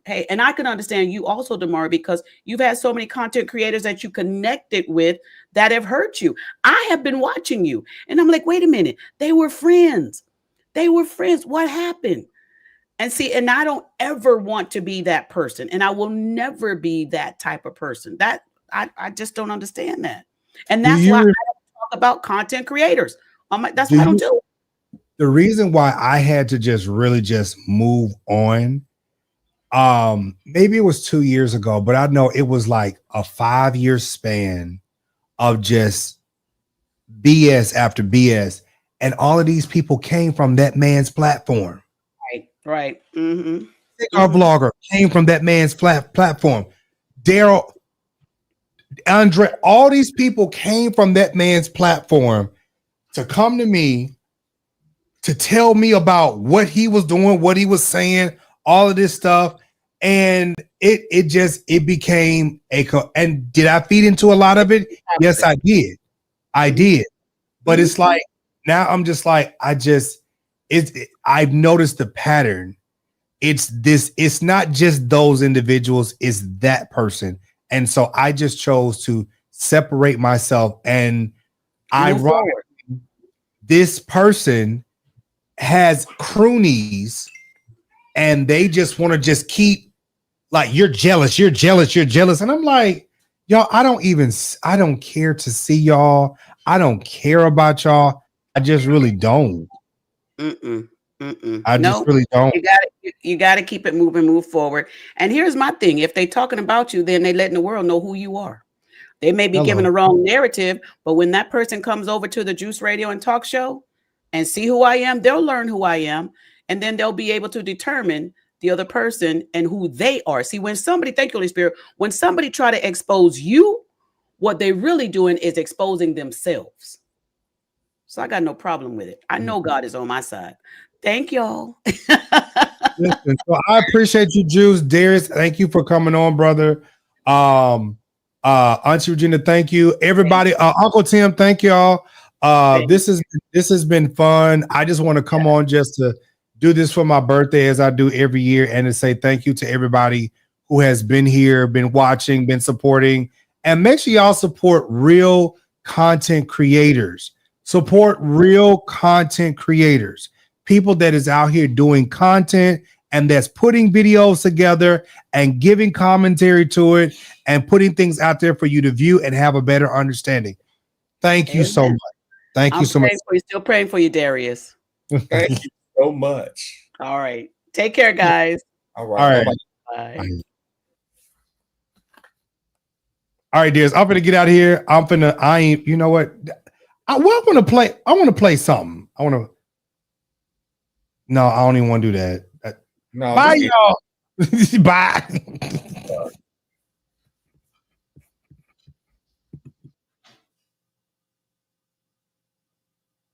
hey, and I can understand you also, Demario, because you've had so many content creators that you connected with that have hurt you. I have been watching you and I'm like, wait a minute, they were friends. They were friends. What happened? And see, and I don't ever want to be that person, and I will never be that type of person. That I just don't understand that. And that's why I don't talk about content creators. That's why I don't do it. The reason why I had to just really just move on, maybe it was 2 years ago, but I know it was like a 5-year span of just BS after BS. And all of these people came from that man's platform. Right. Mm-hmm. Our vlogger came from that man's platform. Daryl, Andre, all these people came from that man's platform to come to me to tell me about what he was doing, what he was saying, all of this stuff. And it became and did I feed into a lot of it? Yes, I did. I did. But it's like, now I'm just like, I've noticed the pattern. It's not just those individuals, it's that person. And so I just chose to separate myself. And this person has croonies and they just want to just keep like, you're jealous. And I'm like, y'all, I don't care to see y'all. I don't care about y'all. I just really don't. I just really don't. You got to keep it moving, move forward. And here's my thing: if they talking about you, then they letting the world know who you are. They may be giving a wrong narrative, but when that person comes over to the Juice Radio and Talk Show and see who I am, they'll learn who I am, and then they'll be able to determine the other person and who they are. See, when somebody, thank you, Holy Spirit, when somebody try to expose you, what they really doing is exposing themselves. So I got no problem with it. I know God is on my side. Thank y'all. Listen, so I appreciate you, Juice. Darius, thank you for coming on, brother. Auntie Regina, thank you. Everybody, Uncle Tim, thank y'all. This has been fun. I just want to come on just to do this for my birthday, as I do every year, and to say thank you to everybody who has been here, been watching, been supporting. And make sure y'all support real content creators. Support real content creators. People that is out here doing content and that's putting videos together and giving commentary to it and putting things out there for you to view and have a better understanding. Thank you so much. Thank you so much. Still praying for you, Darius. Thank you so much. All right. Take care, guys. All right. Bye. All right, Darius. I'm gonna get out of here. You know what? I want to play something. No, I don't even want to do that. No, bye, y'all. Bye.